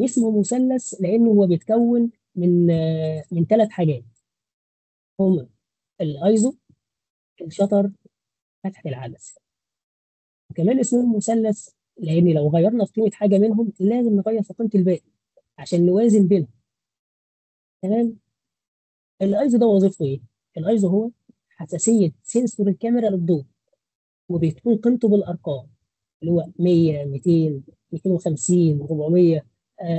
اسمه مثلث لانه هو بيتكون من 3 حاجات، هما الايزو، الشطر، فتحه العدسه. وكمان اسمه مثلث لان لو غيرنا في قيمه حاجه منهم لازم نغير في قيمه الباقي عشان نوازن بينهم. تمام. الايزو ده وظيفته ايه؟ الايزو هو حساسيه سنسور الكاميرا للضوء، وبتكون قيمته بالارقام اللي هو 100 200 250 400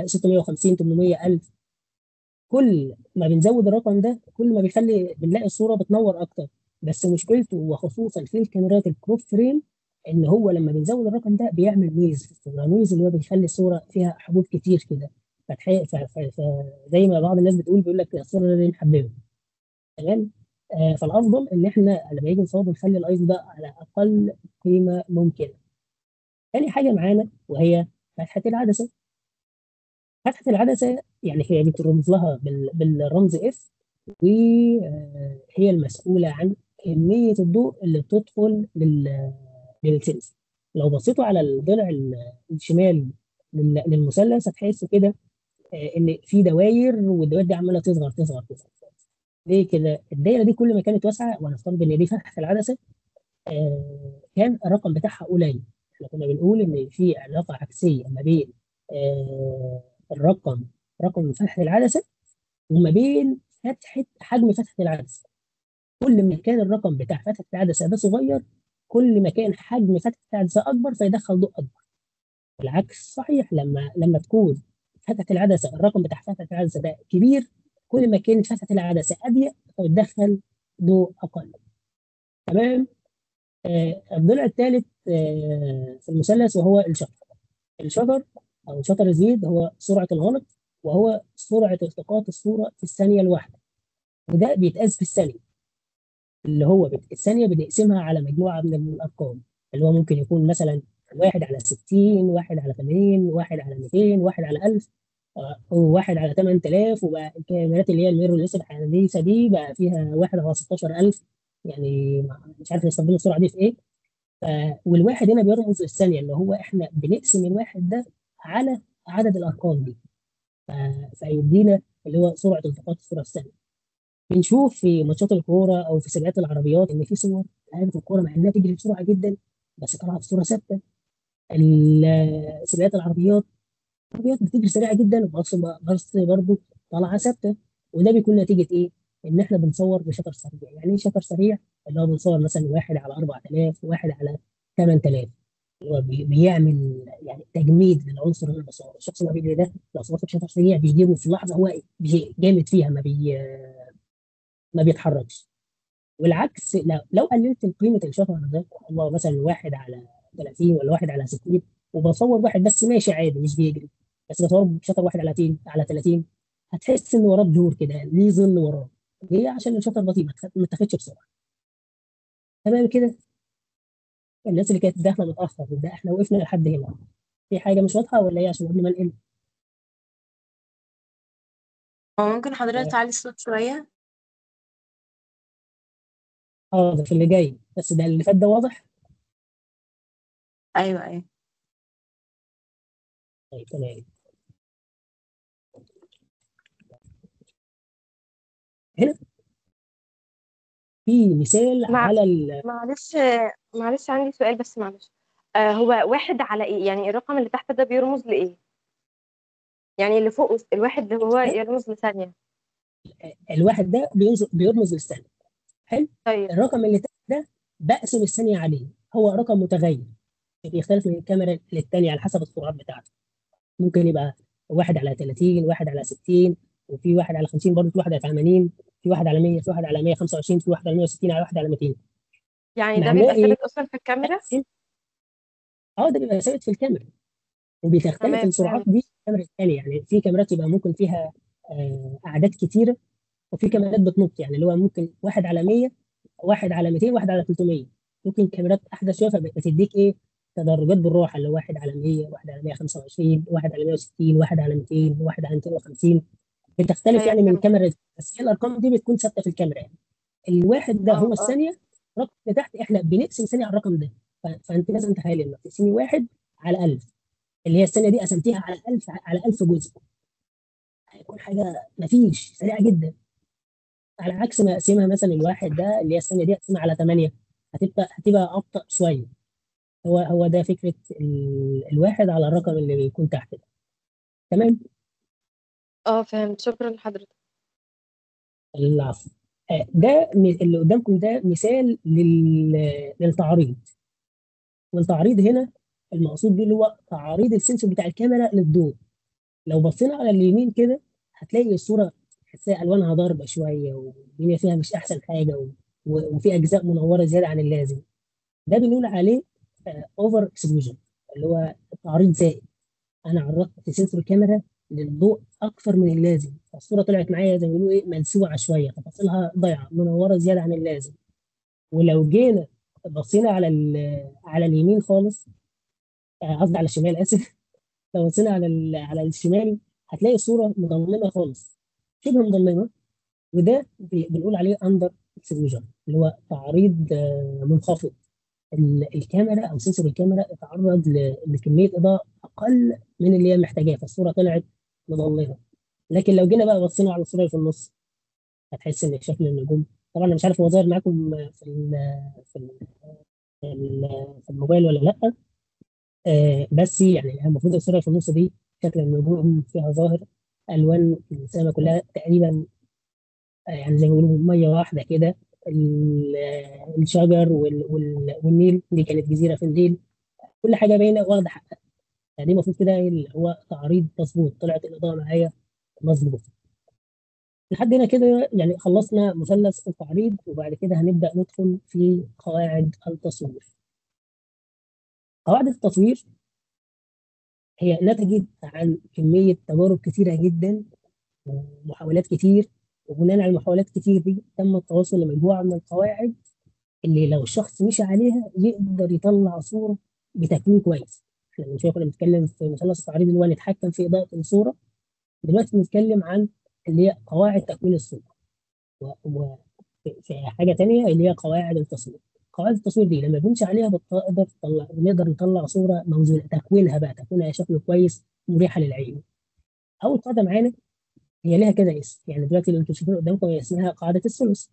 650 800 1000. كل ما بنزود الرقم ده كل ما بنلاقي الصوره بتنور اكتر. بس مشكلته وخصوصا في الكاميرات الكروب فريم ان هو لما بنزود الرقم ده بيعمل نويز في الصوره، نويز اللي هو بيخلي الصوره فيها حبوب كتير كده. زي ما بعض الناس بيقول لك الصوره دي محببه. تمام. فالافضل ان احنا لما يجي نصور بنخلي الايزو ده على اقل قيمه ممكنه. تاني حاجه معانا وهي فتحه العدسه. فتحه العدسه يعني هي بترمز لها بالرمز اف، وهي المسؤولة عن كمية الضوء اللي بتدخل للسنسور. لو بصيتوا على الضلع الشمال للمثلث هتحس كده ان في دواير، والدوائر دي عماله تصغر تصغر تصغر. ليه كده؟ الدايره دي كل ما كانت واسعه، ونفترض ان دي فتحه العدسه، كان الرقم بتاعها قليل. احنا كنا بنقول ان في علاقه عكسيه ما بين الرقم، رقم فتحه العدسه، وما بين حجم فتحه العدسه. كل ما كان الرقم بتاع فتحه العدسه ده صغير كل ما كان حجم فتحه العدسه اكبر فيدخل ضوء اكبر. العكس صحيح، لما تكون فتحة العدسة، الرقم بتاع فتحة العدسة ده كبير، كل ما كانت فتحة العدسة أضيق فبتدخل ضوء أقل. تمام. الضلع الثالث في المثلث وهو الشطر. الشطر أو شطر الزيد هو سرعة الغلط، وهو سرعة التقاط الصورة في الثانية الواحدة، وده بيتقاس في الثانية، اللي هو الثانية بنقسمها على مجموعة من الأرقام، اللي هو ممكن يكون مثلا 1/60، 1/80، 1/200، 1/1000، وواحد على 8000. وبقى الكاميرات اللي هي الميرورلس الحديثة دي بقى فيها 1/16000. يعني مش عارف يستخدموا السرعة دي في إيه. والواحد هنا بيرمز للثانية، اللي هو إحنا بنقسم الواحد ده على عدد الأرقام دي، فيدينا اللي هو سرعة التقاط الصورة الثانية. بنشوف في ماتشات الكوره او في سباقات العربيات ان في صور لعيبه الكوره مع انها تجري بسرعه جدا بس طالعه بصوره ثابته. سباقات العربيات بتجري سريعه جدا بس برضه طالعه ثابته. وده بيكون نتيجه ايه؟ ان احنا بنصور بشطر سريع. يعني ايه شطر سريع؟ اللي هو بنصور مثلا 1/4000، 1/8000، اللي هو بيعمل يعني تجميد للعنصر اللي بصوره. الشخص اللي بيجري ده لو صورته بشطر سريع بيجيبه في لحظه هو جامد فيها، ما بيتحركش. والعكس لو قللت قيمه الشفره ده، الله مثلا 1/30 ولا 1/60، وبصور واحد بس ماشي عادي مش بيجري، بس بصور بشطر 1/30، هتحس ان وراه بذور كده، ليه ظل وراه. ليه؟ عشان الشطر بطيء، ما اتاخدش بسرعه. تمام كده. الناس اللي كانت داخله متاخر ده احنا وقفنا لحد هنا. في حاجه مش واضحه ولا ايه؟ عشان قبل ما ننقل. هو ممكن حضرتك تعلي الصوت شوية؟ ده في اللي جاي، بس ده اللي فات ده واضح. أيوه أيوه. طيب تمام. هنا في مثال مع على معلش معلش عندي سؤال بس معلش. هو واحد على ايه؟ يعني الرقم اللي تحت ده بيرمز لإيه؟ يعني اللي فوق الواحد اللي هو يرمز لثانية. الواحد ده بيرمز للثانيه. حلو. طيب الرقم اللي تحت ده بقسم الثانيه عليه، هو رقم متغير بيختلف من الكاميرا للثانيه على حسب السرعات بتاعته. ممكن يبقى 1/30، 1/60، وفي 1/50 برضه، في 1/80، في 1/100، في 1/125، في 1/160، على 1/200. يعني ده معناه بيبقى ايه؟ ثابت أصلا في الكاميرا؟ ده بيبقى ثابت في الكاميرا، وبتختلف تمام السرعات فهمت. دي الكاميرا الثانيه. يعني في كاميرات يبقى ممكن فيها اعداد كتيره، وفي كاميرات بتنط، يعني اللي هو ممكن 1/100، 1/200، 1/300. ممكن كاميرات احدث شويه فبتديك ايه؟ تدرجات بالراحه، اللي هو 1/100، 1/125، 1/160، 1/200، 1/250. بتختلف أيوه يعني من فهمت. كاميرا، بس هي الارقام دي بتكون ثابته في الكاميرا. يعني الواحد ده هو اه الثانيه، الرقم اللي تحت احنا بنقسم ثانيه على الرقم ده. فانت لازم تخيل انك تقسمي 1/1000، اللي هي الثانيه دي قسمتيها على 1000، على 1000 جزء، هيكون حاجه مفيش سريعه جدا. على عكس ما اقسمها مثلا الواحد ده اللي هي الثانيه دي اقسمها على 8، هتبقى ابطا شويه. هو ده فكره الواحد على الرقم اللي بيكون تحت ده. تمام. اه فهمت، شكرا لحضرتك. العفو. اللي قدامكم ده مثال للتعريض. والتعريض هنا المقصود بيه اللي هو تعريض السنسور بتاع الكاميرا للضوء. لو بصينا على اليمين كده هتلاقي الصوره تحسها الوانها ضاربه شويه، والدنيا فيها مش احسن حاجه، وفي اجزاء منوره زياده عن اللازم. ده بنقول عليه اوفر اكسبوجن، اللي هو تعريض زائد. انا عرضت سنسور الكاميرا للضوء اكثر من اللازم، فالصوره طلعت معايا زي ما بيقولوا ايه، ملسوعه شويه، تفاصيلها ضايعه، منوره زياده عن اللازم. ولو جينا بصينا على اليمين خالص، قصدي على الشمال، اسف. لو بصينا على الشمال هتلاقي الصوره مظلمه خالص، شبه مظلمه. وده بنقول عليه اندر اكسبوجر، اللي هو تعريض منخفض. الكاميرا او سنسور الكاميرا اتعرض لكميه اضاءه اقل من اللي هي محتاجاها، فالصوره طلعت مظلمه. لكن لو جينا بقى بصينا على الصوره اللي في النص هتحس ان شكل النجوم، طبعا انا مش عارف هو ظاهر معاكم في ال في الموبايل ولا لا. بس يعني المفروض الصوره اللي في النص دي شكل النجوم فيها ظاهر، الوان السماء كلها تقريبا يعني زي ما بيقولوا ميه واحده كده. الشجر والنيل، دي كانت جزيره في النيل، كل حاجه باينه واخده حقها. يعني المفروض كده اللي هو تعريض مظبوط، طلعت الاضاءه معايا مظبوط. لحد هنا كده يعني خلصنا مثلث التعريض، وبعد كده هنبدا ندخل في قواعد التصوير. قواعد التصوير هي نتجت عن كميه تجارب كثيره جدا ومحاولات كتير، وبناء على المحاولات كتير دي تم التوصل لمجموعه من القواعد اللي لو الشخص مشي عليها يقدر يطلع صوره بتكوين كويس. احنا من شويه كنا بنتكلم في مثلث التعريض اللي هو نتحكم في اضاءه الصوره، دلوقتي بنتكلم عن اللي هي قواعد تكوين الصوره، وفي حاجه تانيه اللي هي قواعد التصوير. قواعد التصوير دي لما بنمشي عليها بنقدر نطلع صوره موزونه، تكوينها بقى تكوينها شكله كويس مريحه للعين. اول قاعده معانا هي لها كذا اسم، يعني دلوقتي اللي انتم شايفين قدامكم هي اسمها قاعده الثلث،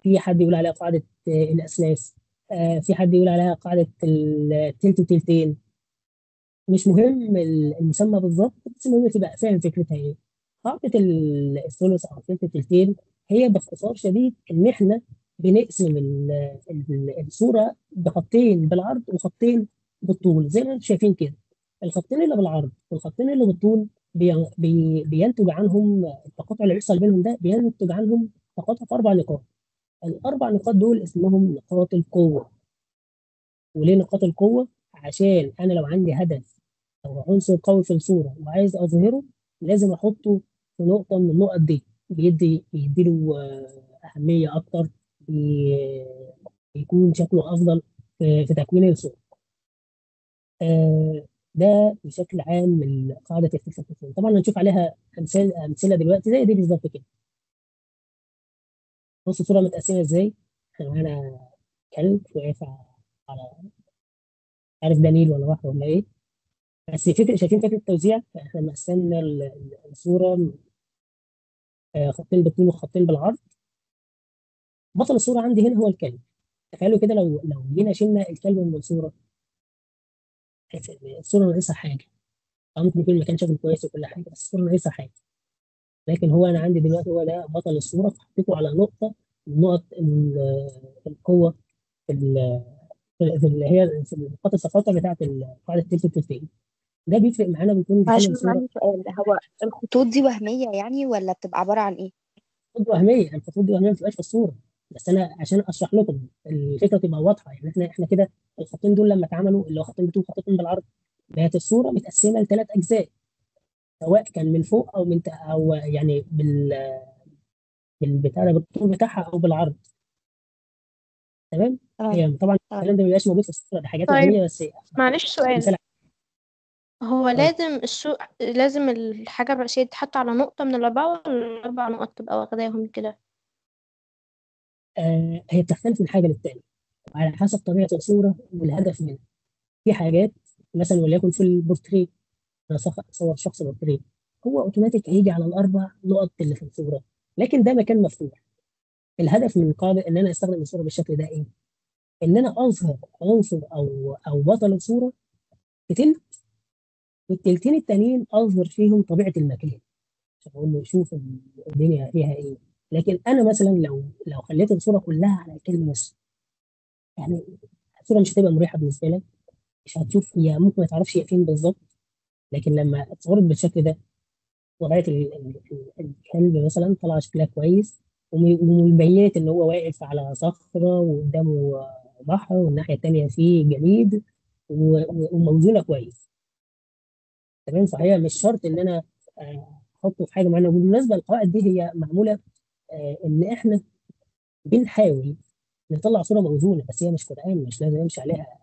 في حد يقول عليها قاعده الاسلاس، في حد يقول عليها قاعده التلت وتلتين. مش مهم المسمى بالظبط، بس المهم تبقى فاهم فكرتها ايه. قاعده الثلث او التلت وتلتين هي باختصار شديد ان احنا بنقسم الصوره بخطين بالعرض وخطين بالطول زي ما انتم شايفين كده. الخطين اللي بالعرض والخطين اللي بالطول بينتج عنهم التقاطع اللي بيحصل بينهم ده، بينتج عنهم تقاطع في 4 نقاط. الاربع نقاط دول اسمهم نقاط القوه. وليه نقاط القوه؟ عشان انا لو عندي هدف او عنصر قوي في الصوره وعايز اظهره، لازم احطه في نقطه من النقط دي، بيديله اهميه اكتر، بيكون شكله افضل في تكوين الصوره. ده بشكل عام من قاعده الفلسفه. طبعا هنشوف عليها امثله دلوقتي زي دي بالظبط كده. بص الصوره متقسمه ازاي. احنا معانا كلب واقف على، عارف ده نيل ولا بحر ولا ايه؟ بس شايفين فكره التوزيع. احنا مقسمنا الصوره خطين بالطول وخطين بالعرض. بطل الصوره عندي هنا هو الكلب. تخيلوا كده لو جينا شلنا الكلب من الصوره، الصوره ناقصها حاجه. أو ممكن يكون المكان شكله كويس وكل حاجه بس الصوره ناقصها حاجه. لكن هو انا عندي دلوقتي هو ده بطل الصوره، فحطيته على نقطه من نقط القوه في في اللي هي في نقاط التقاطع بتاعت قاعده تلت التلتين. ده بيفرق معانا، بيكون معلش بيخلي بس الصوره عندي سؤال، هو الخطوط دي وهمية يعني ولا بتبقى عبارة عن ايه؟ خطوط وهميه. الخطوط دي وهميه ما بتبقاش في الصوره، بس انا عشان اشرح لكم الفكره تبقى واضحه. يعني احنا كده الخطين دول لما اتعملوا اللي هو خطين بالطول وخطين بالعرض، بقت الصوره متقسمه ل3 اجزاء، سواء كان من فوق او او يعني بالبتاع ده بالطول بتاعها او بالعرض. تمام. تمام هي طبعا تمام. الكلام ده ما بيبقاش موجود في الصوره، دي حاجات طيب وهميه بس. معلش سؤال، مثال. هو اتفضل. لازم الحاجة الرئيسية تتحط على نقطة من الأربعة ولا ال4 نقط تبقى واخداهم كده؟ هي بتختلف من حاجه للتانيه على حسب طبيعه الصوره والهدف منها. في حاجات مثلا وليكن في البورتريه، انا صور شخص بورتريه، هو اوتوماتيك هيجي على ال4 نقط اللي في الصوره، لكن ده مكان مفتوح. الهدف من قاعده ان انا استخدم الصوره بالشكل ده ايه؟ ان انا اظهر عنصر او بطل الصوره في تلت، والتلتين التانيين اظهر فيهم طبيعه المكان، عشان اقول له شوف الدنيا فيها ايه. لكن انا مثلا لو خليت الصوره كلها على كلمه بس، يعني الصوره مش هتبقى مريحه بالنسبه لك، مش هتشوف هي، ممكن ما تعرفش هي فين بالظبط. لكن لما اتصورت بالشكل ده، وضعيه الكلب مثلا طلع شكلها كويس، ومبينت ان هو واقف على صخره وقدامه بحر والناحيه التانيه فيه جليد، وموزونه كويس. تمام. فهي مش شرط ان انا احطه في حاجه معينه. وبالمناسبه القواعد دي هي معموله ان احنا بنحاول نطلع صوره موزونه، بس هي مش قرآن، مش لازم نمشي عليها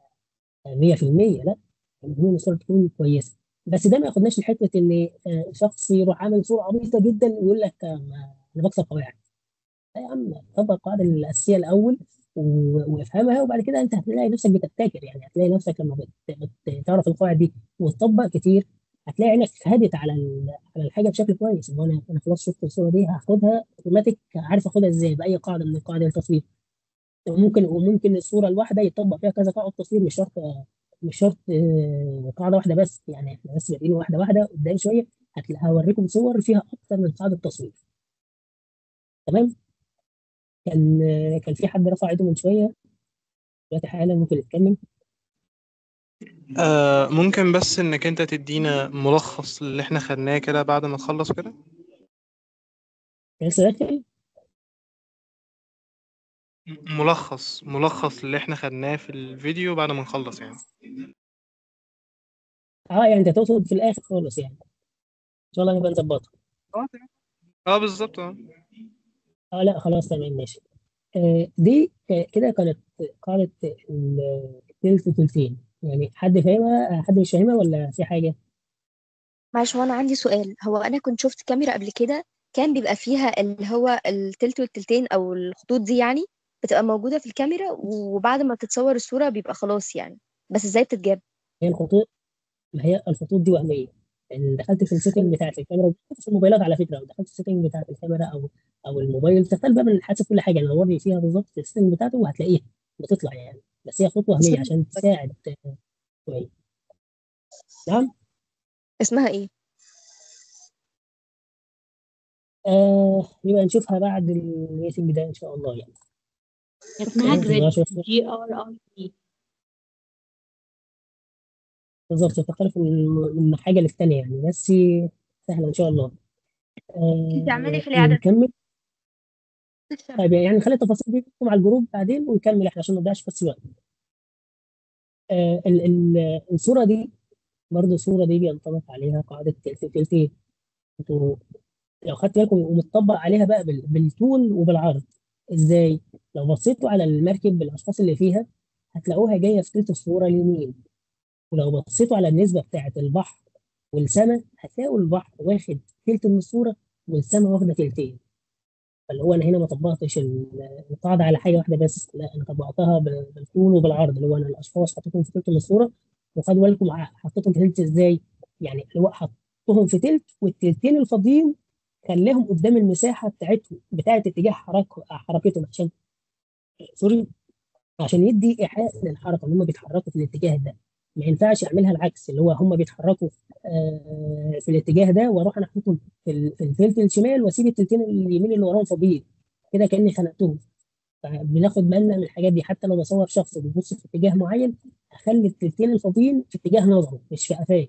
100%. لا، المهم الصوره تكون كويسه. بس ده ما ياخدناش لحته ان شخص يروح عامل صوره عبيطه جدا ويقول لك انا بكسر قواعد. لا يا عم، طبق القاعده الاساسيه الاول وافهمها، وبعد كده انت هتلاقي نفسك بتبتكر. يعني هتلاقي نفسك لما تعرف القواعد دي وتطبق كتير، هتلاقي عينك هدت على الحاجه بشكل كويس. ان انا خلاص شفت الصوره دي هاخدها اوتوماتيك، عارف اخدها ازاي باي قاعده من قواعد التصوير. وممكن الصوره الواحده يطبق فيها كذا قاعده تصوير، مش شرط قاعده واحده بس. يعني احنا بس بادئين واحده واحده قدام شويه، هوريكم صور فيها اكتر من قاعده تصوير. تمام. كان في حد رفع ايده من شويه، دلوقتي حالا ممكن يتكلم. ممكن بس انك انت تدينا ملخص اللي احنا خدناه كده بعد ما تخلص كده. لسه داخل. ملخص اللي احنا خدناه في الفيديو بعد ما نخلص يعني. يعني انت تقصد في الاخر خالص يعني، ان شاء الله نبقى نظبطها. اه تمام. اه بالظبط اه. لا خلاص تمام ماشي. دي كده كانت قاعدة التلت وتلتين. يعني حد فاهمها، حد مش فاهمها ولا في حاجة؟ معلش، هو انا عندي سؤال. هو انا كنت شفت كاميرا قبل كده كان بيبقى فيها اللي هو التلت والتلتين او الخطوط دي، يعني بتبقى موجودة في الكاميرا، وبعد ما بتتصور الصورة بيبقى خلاص يعني. بس ازاي بتتجاب؟ هي الخطوط، ما هي الخطوط دي وهمية. يعني دخلت في السيتنج بتاعت الكاميرا، في الموبايلات على فكرة، لو دخلت في السيتنج بتاعت الكاميرا او الموبايل، تختار بقى من حسب كل حاجة، نورني فيها بالظبط في السيتنج بتاعته وهتلاقيها بتطلع يعني. بس هي خطوة وهمية اسمها عشان تساعد شوية. نعم. اسمها ايه؟ يبقى نشوفها بعد الميتنج ده ان شاء الله يعني. اسمها انتظار جريد، شوية. GRID. بالظبط، بتختلف من حاجة للتانية يعني، بس سهلة ان شاء الله. انت اعملي في الاعداد. ونكمل. طيب يعني نخلي التفاصيل دي تكون على الجروب بعدين ونكمل احنا عشان ما نضيعش بس الوقت. الصورة دي برضه، الصورة دي بينطبق عليها قاعدة تلتين. انتوا لو خدت بالكم ومتطبق عليها بقى بالطول وبالعرض. ازاي؟ لو بصيتوا على المركب بالاشخاص اللي فيها هتلاقوها جايه في تلت الصوره اليمين. ولو بصيتوا على النسبه بتاعه البحر والسماء هتلاقوا البحر واخد تلت من الصوره والسماء واخده تلتين. فاللي هو انا هنا ما طبقتش القاعده على حاجه واحده بس، لا انا طبقتها بالطول وبالعرض. اللي هو انا الاشخاص حطيتهم في تلت من الصوره، وخدوا بالكم حطيتهم في تلت ازاي؟ يعني اللي هو حطهم في تلت والتلتين الفاضيين خلاهم قدام المساحه بتاعتهم بتاعت اتجاه حركتهم، عشان سوري، عشان يدي ايحاء للحركه ان هم بيتحركوا في الاتجاه ده. ما ينفعش اعملها العكس، اللي هو هم بيتحركوا في الاتجاه ده واروح انا احطهم في التلت الشمال واسيب التلتين اليمين اللي وراهم فاضيين، كده كاني خنقتهم. فبناخد بالنا من الحاجات دي. حتى لو بصور شخص بيبص في اتجاه معين، اخلي التلتين الفاضيين في اتجاه نظره مش في قفاه،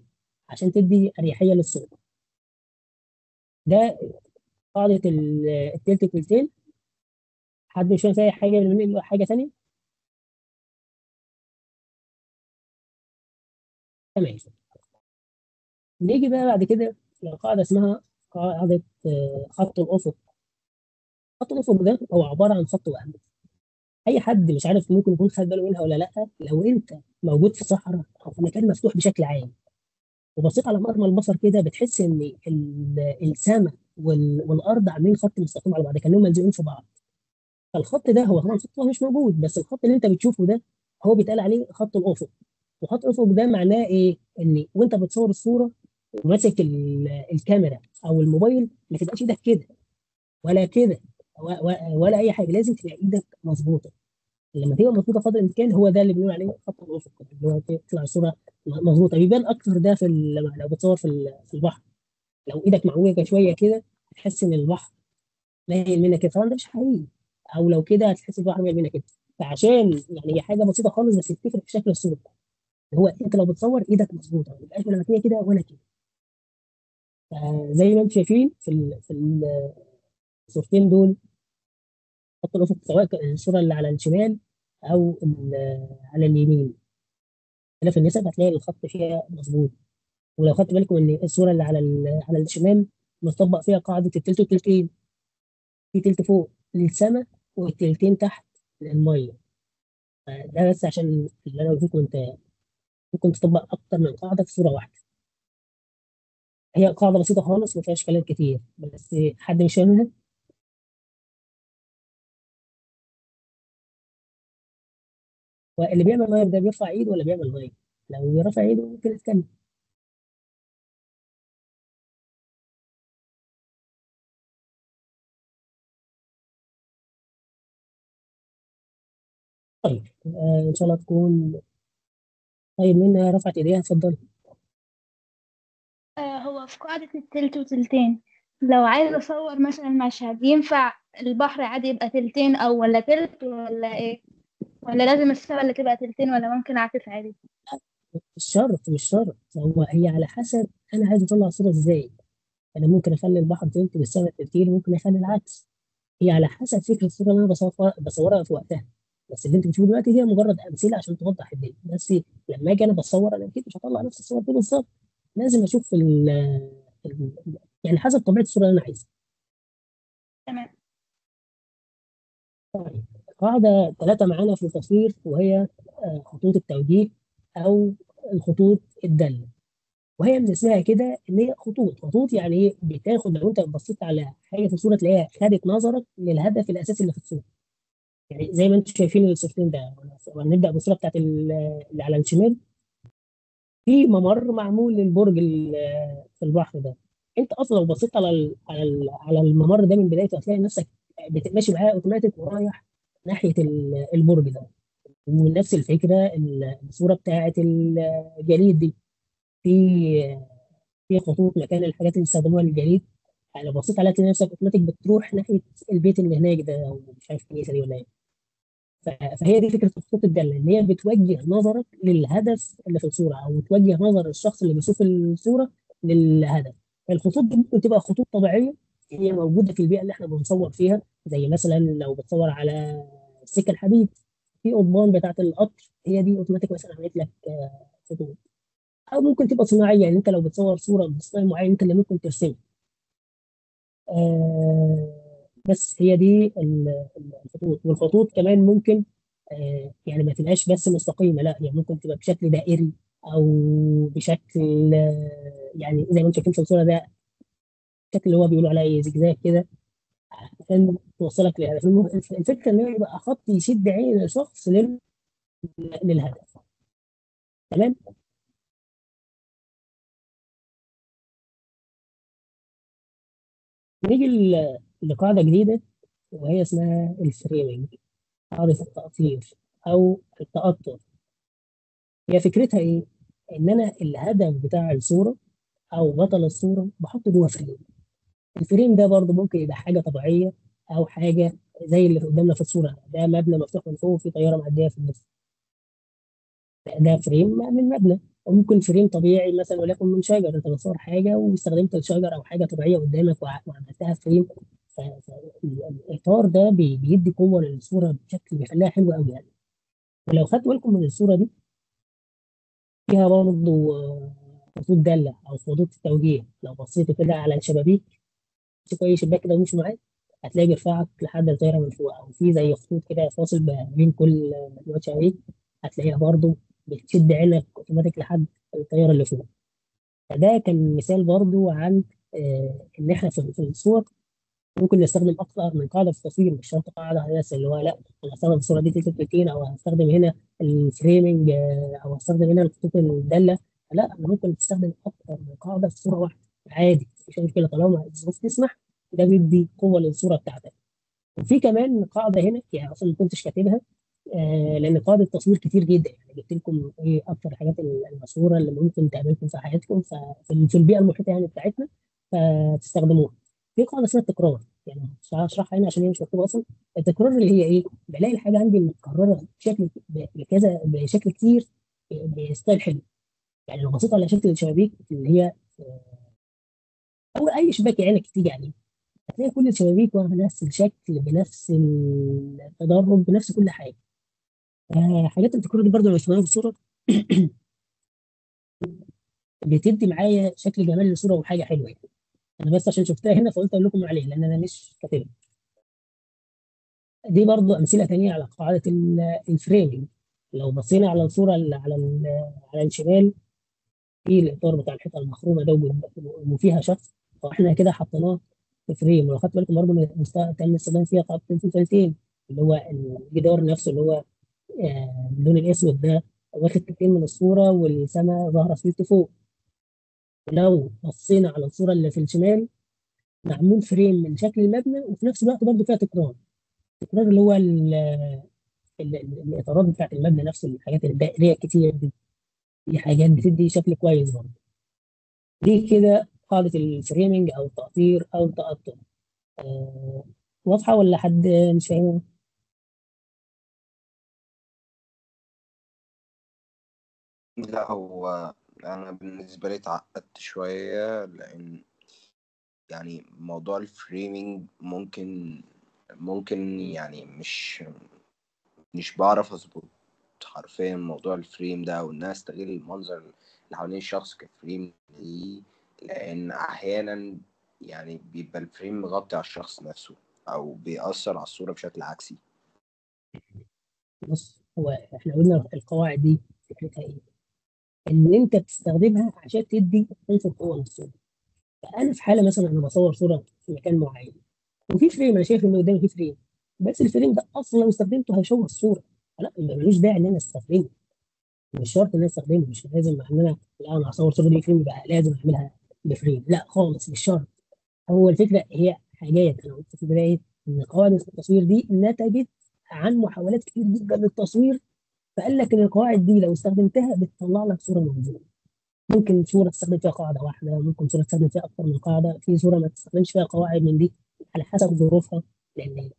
عشان تدي اريحيه للصوره. ده قاعده التلت تلتين. حد مش فاهم فيها حاجه من حاجه ثانيه؟ تمام. نيجي بقى بعد كده لقاعده اسمها قاعده خط الافق. خط الافق ده هو عباره عن خط وهمي. اي حد مش عارف ممكن يكون خد باله منها ولا لا. لو انت موجود في صحراء او في مكان مفتوح بشكل عام وبصيت على مرمى البصر كده، بتحس ان السماء والارض عاملين خط مستقيم على بعض كانهم ملزوقين في بعض. فالخط ده هو طبعا خط مش موجود، بس الخط اللي انت بتشوفه ده هو بيتقال عليه خط الافق. وخط الافق ده معناه ايه؟ ان وانت بتصور الصوره وماسك الكاميرا او الموبايل، ما تبقاش ايدك كده ولا كده ولا اي حاجه، لازم تبقى ايدك مظبوطه. لما تبقى مظبوطه قدر الامكان، هو ده اللي بنقول عليه خط الافق، اللي هو تطلع الصوره مظبوطه. بيبان اكتر ده لو بتصور في البحر. لو ايدك معوجه شويه كده هتحس ان البحر مايل منك كده، طبعا ده مش حقيقي. او لو كده هتحس البحر مايل منك كده. فعشان يعني هي حاجه بسيطه خالص بس بتفرق في شكل الصوره. هو انت لو بتصور ايدك مظبوطه، ما تبقاش ولا متنيه كده ولا كده. زي ما انتم شايفين الصورتين دول، خط الافق سواء الصوره اللي على الشمال او على اليمين، اختلاف النسب هتلاقي الخط فيها مظبوط. ولو خدت بالكم ان الصوره اللي على الشمال مطبق فيها قاعده التلت والتلتين، في تلت فوق للسماء والتلتين تحت للميه. ده بس عشان اللي انا قلت لكم، انت ممكن تطبق اكتر من قاعده في صوره واحده. هي قاعده بسيطه خالص ما فيهاش كلام كتير، بس حد مش فاهمها. واللي بيعمل لايف ده بيرفع ايده ولا بيعمل لايف؟ لو رفع ايده ممكن يتكلم. طيب ان شاء الله تكون. طيب مين رفعت ايديها؟ اتفضل. هو في قاعدة التلت وتلتين، لو عايز أصور مثلا مشهد ينفع البحر عادي يبقى تلتين أو ولا تلت ولا إيه؟ ولا لازم السما اللي تبقى تلتين ولا ممكن أعكس عادي؟ مش شرط هي على حسب انا عايز اطلع صوره ازاي. انا ممكن اخلي البحر تلت والسماء تلتين، ممكن اخلي العكس. هي على حسب فكره الصوره اللي انا بصورها في وقتها. بس اللي انت بتشوفه دلوقتي هي مجرد امثله عشان توضح الدنيا بس. لما اجي انا بصور انا اكيد مش هطلع نفس الصور دي بالظبط. لازم اشوف ال- يعني حسب طبيعه الصوره اللي انا عايزها. تمام. طيب، قاعده ثلاثه معانا في التصوير، وهي خطوط التوجيه او الخطوط الداله. وهي من اسمها كده ان هي خطوط يعني ايه، بتاخد لو انت بصيت على حاجه في الصوره تلاقيها خدت نظرك للهدف الاساسي اللي في الصوره. يعني زي ما انتم شايفين الصورتين ده، ونبدا بالصوره بتاعت اللي على الشمال. في ممر معمول للبرج في البحر ده. انت اصلا لو بصيت على الممر ده من بدايته هتلاقي نفسك ماشي معاه اوتوماتيك ورايح ناحيه البرج ده. ونفس الفكره الصوره بتاعت الجليد دي، في في خطوط مكان الحاجات اللي بيستخدموها للجليد. يعني لو بصيت عليها تلاقي نفسك اوتوماتيك بتروح ناحيه البيت اللي هناك ده، او مش عارف كنيسه دي ولا ايه. فهي دي فكره الخطوط الداله، ان هي بتوجه نظرك للهدف اللي في الصوره، او توجه نظر الشخص اللي بيشوف الصوره للهدف. الخطوط دي ممكن تبقى خطوط طبيعيه، هي موجوده في البيئه اللي احنا بنصور فيها. زي مثلا لو بتصور على سكه الحديد، في قضبان بتاعه القطر، هي دي اوتوماتيك مثلا عملت لك خطوط. او ممكن تبقى صناعيه، يعني انت لو بتصور صوره بستايل معين انت اللي ممكن ترسمها. بس هي دي الخطوط. والخطوط كمان ممكن يعني ما تبقاش بس مستقيمه، لا يعني ممكن تبقى بشكل دائري، او بشكل يعني زي ما انتم شايفين في الصوره ده، الشكل اللي هو بيقولوا عليه زجزاج كده عشان توصلك للهدف. الفكره ان هو يبقى خط يشد عين الشخص للهدف. تمام. نيجي لقاعده جديده، وهي اسمها الفريمنج، قاعده التقطير او التأطر. هي فكرتها ايه؟ ان انا الهدف بتاع الصوره او بطل الصوره بحطه جوه فريم. الفريم ده برضه ممكن يبقى حاجه طبيعيه، او حاجه زي اللي قدامنا في الصوره ده مبنى مفتوح من فوق وفي طياره معديه في النص. ده فريم من مبنى. وممكن فريم طبيعي مثلا، وليكن من شجر، انت بتصور حاجه واستخدمت الشجر او حاجه طبيعيه قدامك وعملتها فريم. فالاطار ده بيدي قوه للصوره بشكل بيخليها حلوه قوي يعني. ولو خدت بالكم من الصوره دي، فيها برضه خطوط داله او خطوط التوجيه. لو بصيت كده على الشبابيك، شوف اي شباك كده ومشي معاك، هتلاقي بيرفعك لحد الطياره من فوق، او في زي خطوط كده فاصل ما بين كل مجموعه شبابيك، هتلاقيها برضه بتشد عينك اوتوماتيك لحد الطياره اللي فوق. فده كان مثال برضه عن ان احنا في الصور ممكن نستخدم اكثر من قاعده في التصوير. مش شرط قاعده بس اللي هو لا، انا هستخدم الصوره دي تلتين، او هستخدم هنا الفريمنج، او هستخدم هنا الخطوط الداله. لا، انا ممكن تستخدم اكثر من قاعده في صوره واحده عادي، مفيش مشكله طالما الظروف تسمح. ده بيدي قوه للصوره بتاعتك. وفي كمان قاعده هنا يعني اصلا ما كنتش كاتبها، لان قاعده تصوير كتير جدا، يعني جبت لكم ايه اكثر الحاجات المشهوره اللي ممكن تعملكم في حياتكم في البيئه المحيطه يعني بتاعتنا، فتستخدموها. في قاعده اسمها التكرار، يعني مش هشرحها هنا عشان هي مش مكتوبه اصلا. التكرار اللي هي ايه؟ بلاقي الحاجه عندي متكرره بكذا بشكل كتير، بستايل حلو. يعني لو بصيت على شكل الشبابيك اللي هي او اي شباك عينك تيجي عليه، هتلاقي كل الشبابيك واخده نفس الشكل بنفس التدرج بنفس كل حاجه. حاجات التكرار دي برضه لو شفناها في الصوره بتدي معايا شكل جمالي للصوره وحاجه حلوه يعني. انا بس عشان شفتها هنا فقلت اقول لكم عليها لان انا مش كاتبها. دي برضه امثله ثانيه على قاعده الفريمنج. لو بصينا على الصوره اللي على الشمال، في الاطار بتاع الحيطه المخرومه ده وفيها شخص، فاحنا كده حطيناه في فريم. ولو خدت بالكم برضه تم استخدام فيها قاعده الفلتين، اللي هو الجدار نفسه اللي هو اللون الاسود ده، واخد تلتين من الصوره والسماء ظاهره فيه فوق. لو بصينا على الصوره اللي في الشمال، معمول فريم من شكل المبنى وفي نفس الوقت برضه فيها تكرار. التكرار اللي هو الاطارات بتاعت المبنى نفسه، الحاجات الدائريه الكتير دي، دي حاجات بتدي شكل كويس برضه. دي كده قاعده الفريمنج او التقطير او التقطر. آه، واضحه ولا حد مش فاهمها؟ لا، هو انا بالنسبه لي اتعقدت شويه، لان يعني موضوع الفريمينج ممكن يعني مش بعرف اظبط حرفيا موضوع الفريم ده، وان انا استغل المنظر اللي حوالين الشخص كفريم ليه، لان احيانا يعني بيبقى الفريم مغطي على الشخص نفسه او بيأثر على الصورة بشكل عكسي. بص، هو احنا قلنا القواعد دي فكرتها ايه؟ ان انت بتستخدمها عشان تدي عنصر قوه للصوره. فانا في حاله مثلا انا بصور صوره في مكان معين وفي فريم، انا شايف ان قدامي في فريم، بس الفريم ده اصلا لو استخدمته هيشوه الصوره. لا، يبقى ملوش داعي ان انا استخدمه. مش شرط ان انا استخدمه، مش لازم ان انا لا انا هصور صوره دي فريم يبقى لازم اعملها بفريم، لا خالص مش شرط. هو الفكره هي حاجات انا قلت في البدايه ان قواعد التصوير دي نتجت عن محاولات كتير جدا للتصوير. فقال لك ان القواعد دي لو استخدمتها بتطلع لك صوره منظومه. ممكن صوره تستخدم فيها قاعده واحده، ممكن صوره تستخدم فيها اكثر من قاعده، في صوره ما تستخدمش فيها قواعد من دي على حسب ظروفها. لان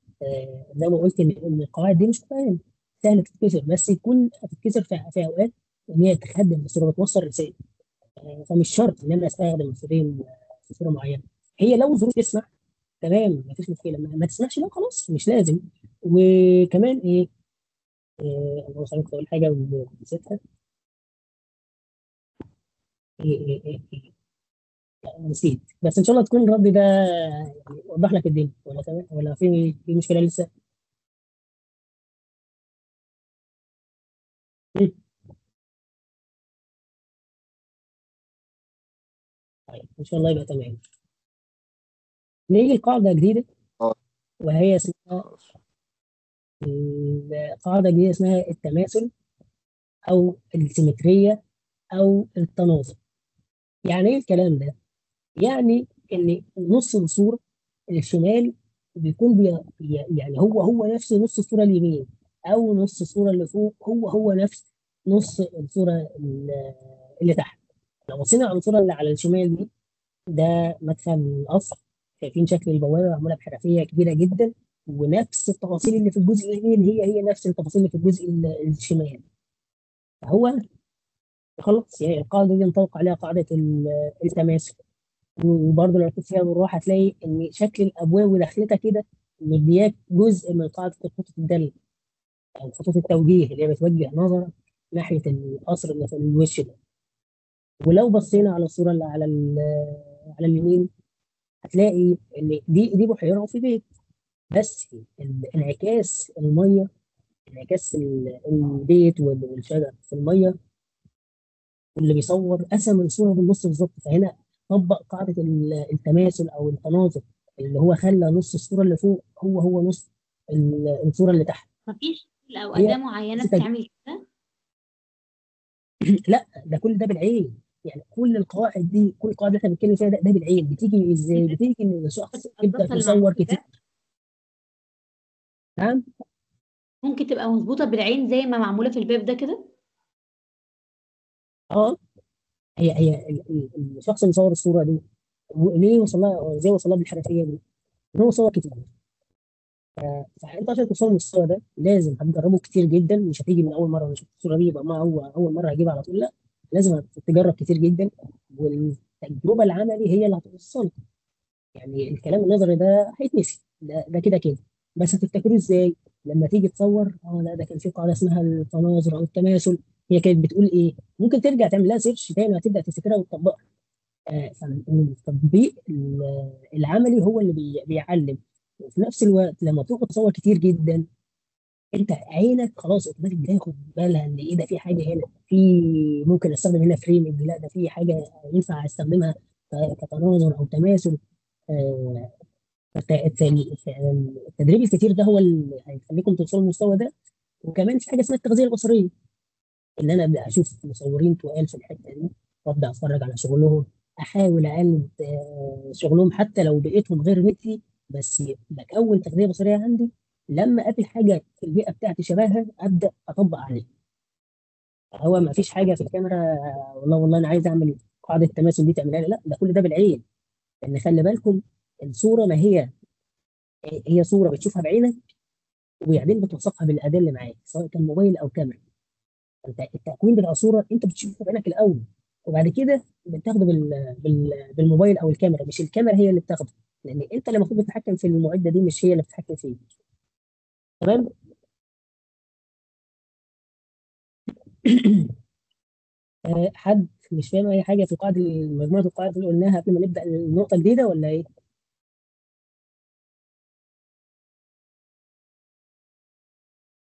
زي ما قلت إن القواعد دي مش قواعد سهله تتكسر، بس يكون هتتكسر في اوقات ان هي تخدم الصوره بتوصل رساله. فمش شرط ان انا استخدم فريم في صوره معينه. هي لو ظروف تسمح تمام مفيش مشكله، ما تسمحش لا خلاص مش لازم. وكمان ايه، انا وصلت اقول حاجه ونسيتها. إيه. نسيت، بس ان شاء الله تكون الرد ده يعني وضح لك الدنيا، ولا تمام ولا في مشكله لسه؟ مم. طيب ان شاء الله يبقى تمام. نيجي لقاعده جديده اه، وهي اسمها خلاص. قاعده جديده اسمها التماثل او السيمتريه او التناظر. يعني ايه الكلام ده؟ يعني ان نص الصوره الشمال بيكون يعني هو نفس نص الصوره اليمين، او نص الصوره اللي فوق هو نفس نص الصوره اللي تحت. لو بصينا على الصوره اللي على الشمال دي، ده مدخل القصر. شايفين شكل البوابه معموله بحرفيه كبيره جدا، ونفس التفاصيل اللي في الجزء اليمين هي نفس التفاصيل اللي في الجزء الشمال. فهو خلاص يعني القاعده دي ينطبق عليها قاعده التماثل. وبرضه لو ركزت فيها بالراحه هتلاقي ان شكل الابواب ودخلتها كده مدياك جزء من قاعده خطوط الدل او خطوط التوجيه اللي هي بتوجه نظرك ناحيه القصر اللي في الوش ده. ولو بصينا على الصوره اللي على اليمين هتلاقي ان دي بحيره وفي بيت، بس انعكاس الميه، انعكاس البيت والشجر في الميه واللي بيصور قسم الصوره بالنص بالظبط. فهنا طبق قاعده التماثل او التناظر، اللي هو خلى نص الصوره اللي فوق هو نص الصوره اللي تحت. مفيش شكل أو هي أداة معينة نفس بتعمل كده؟ لا، ده كل ده بالعين. يعني كل القواعد دي، كل القواعد اللي احنا بنتكلم فيها ده بالعين. بتيجي ازاي؟ بتيجي ان الشخص تبقى يبدا الظبطة اللي معمولة يصور كتير. ده نعم. ممكن تبقى مظبوطة بالعين زي ما معمولة في الباب ده كده؟ اه، هي الشخص اللي صور الصوره دي ليه وصل لها، ازاي وصل لها بالحرفيه دي؟ ان هو صور كتير. فانت عشان توصل للمستوى ده لازم هتجربه كتير جدا، مش هتيجي من اول مره انا شفت الصوره دي يبقى ما هو اول مره هجيبها على طول، لا. لازم تجرب كتير جدا، والتجربه العملي هي اللي هتوصلك. يعني الكلام النظري ده هيتنسي، ده كده كده. بس هتفتكروه ازاي؟ لما تيجي تصور لا ده كان في قاعده اسمها التناظر او التماثل. هي كانت بتقول ايه؟ ممكن ترجع تعمل لها سيرش تاني هتبدا تفتكرها وتطبقها. فالتطبيق العملي هو اللي بيعلم. وفي نفس الوقت لما تقعد تصور كتير جدا انت عينك خلاص اوتوماتيك بتاخد بالها ان ايه ده، في حاجه هنا، في ممكن استخدم هنا فريمنج، لا ده في حاجه ينفع استخدمها كتناظر او تماثل. آه، التدريب الكتير ده هو اللي هيخليكم توصلوا للمستوى ده. وكمان في حاجه اسمها التغذيه البصريه، ان انا ابدا اشوف مصورين تقال في الحته دي وابدا اتفرج على شغلهم، احاول اقلد شغلهم حتى لو بقيتهم غير مثلي، بس بكون تغذيه بصريه عندي. لما اقابل حاجه في البيئه بتاعتي شبهها ابدا اطبق عليها. هو ما فيش حاجه في الكاميرا والله انا عايز اعمل قاعده التماثل دي تعملها لي، لا ده كل ده بالعين. لان خلي بالكم الصوره ما هي صوره بتشوفها بعينك، وبعدين بتوثقها بالاداه اللي معاك سواء كان موبايل او كاميرا. انت التكوين بتاع الصوره انت بتشوفه بعينك الاول، وبعد كده بتاخده بالموبايل او الكاميرا، مش الكاميرا هي اللي بتاخده، لان انت اللي المفروض تتحكم في المعده دي، مش هي اللي بتتحكم فيه. تمام. حد مش فاهم اي حاجه في قاعده مجموعه القواعد اللي قلناها قبل ما نبدا النقطه جديده ولا ايه؟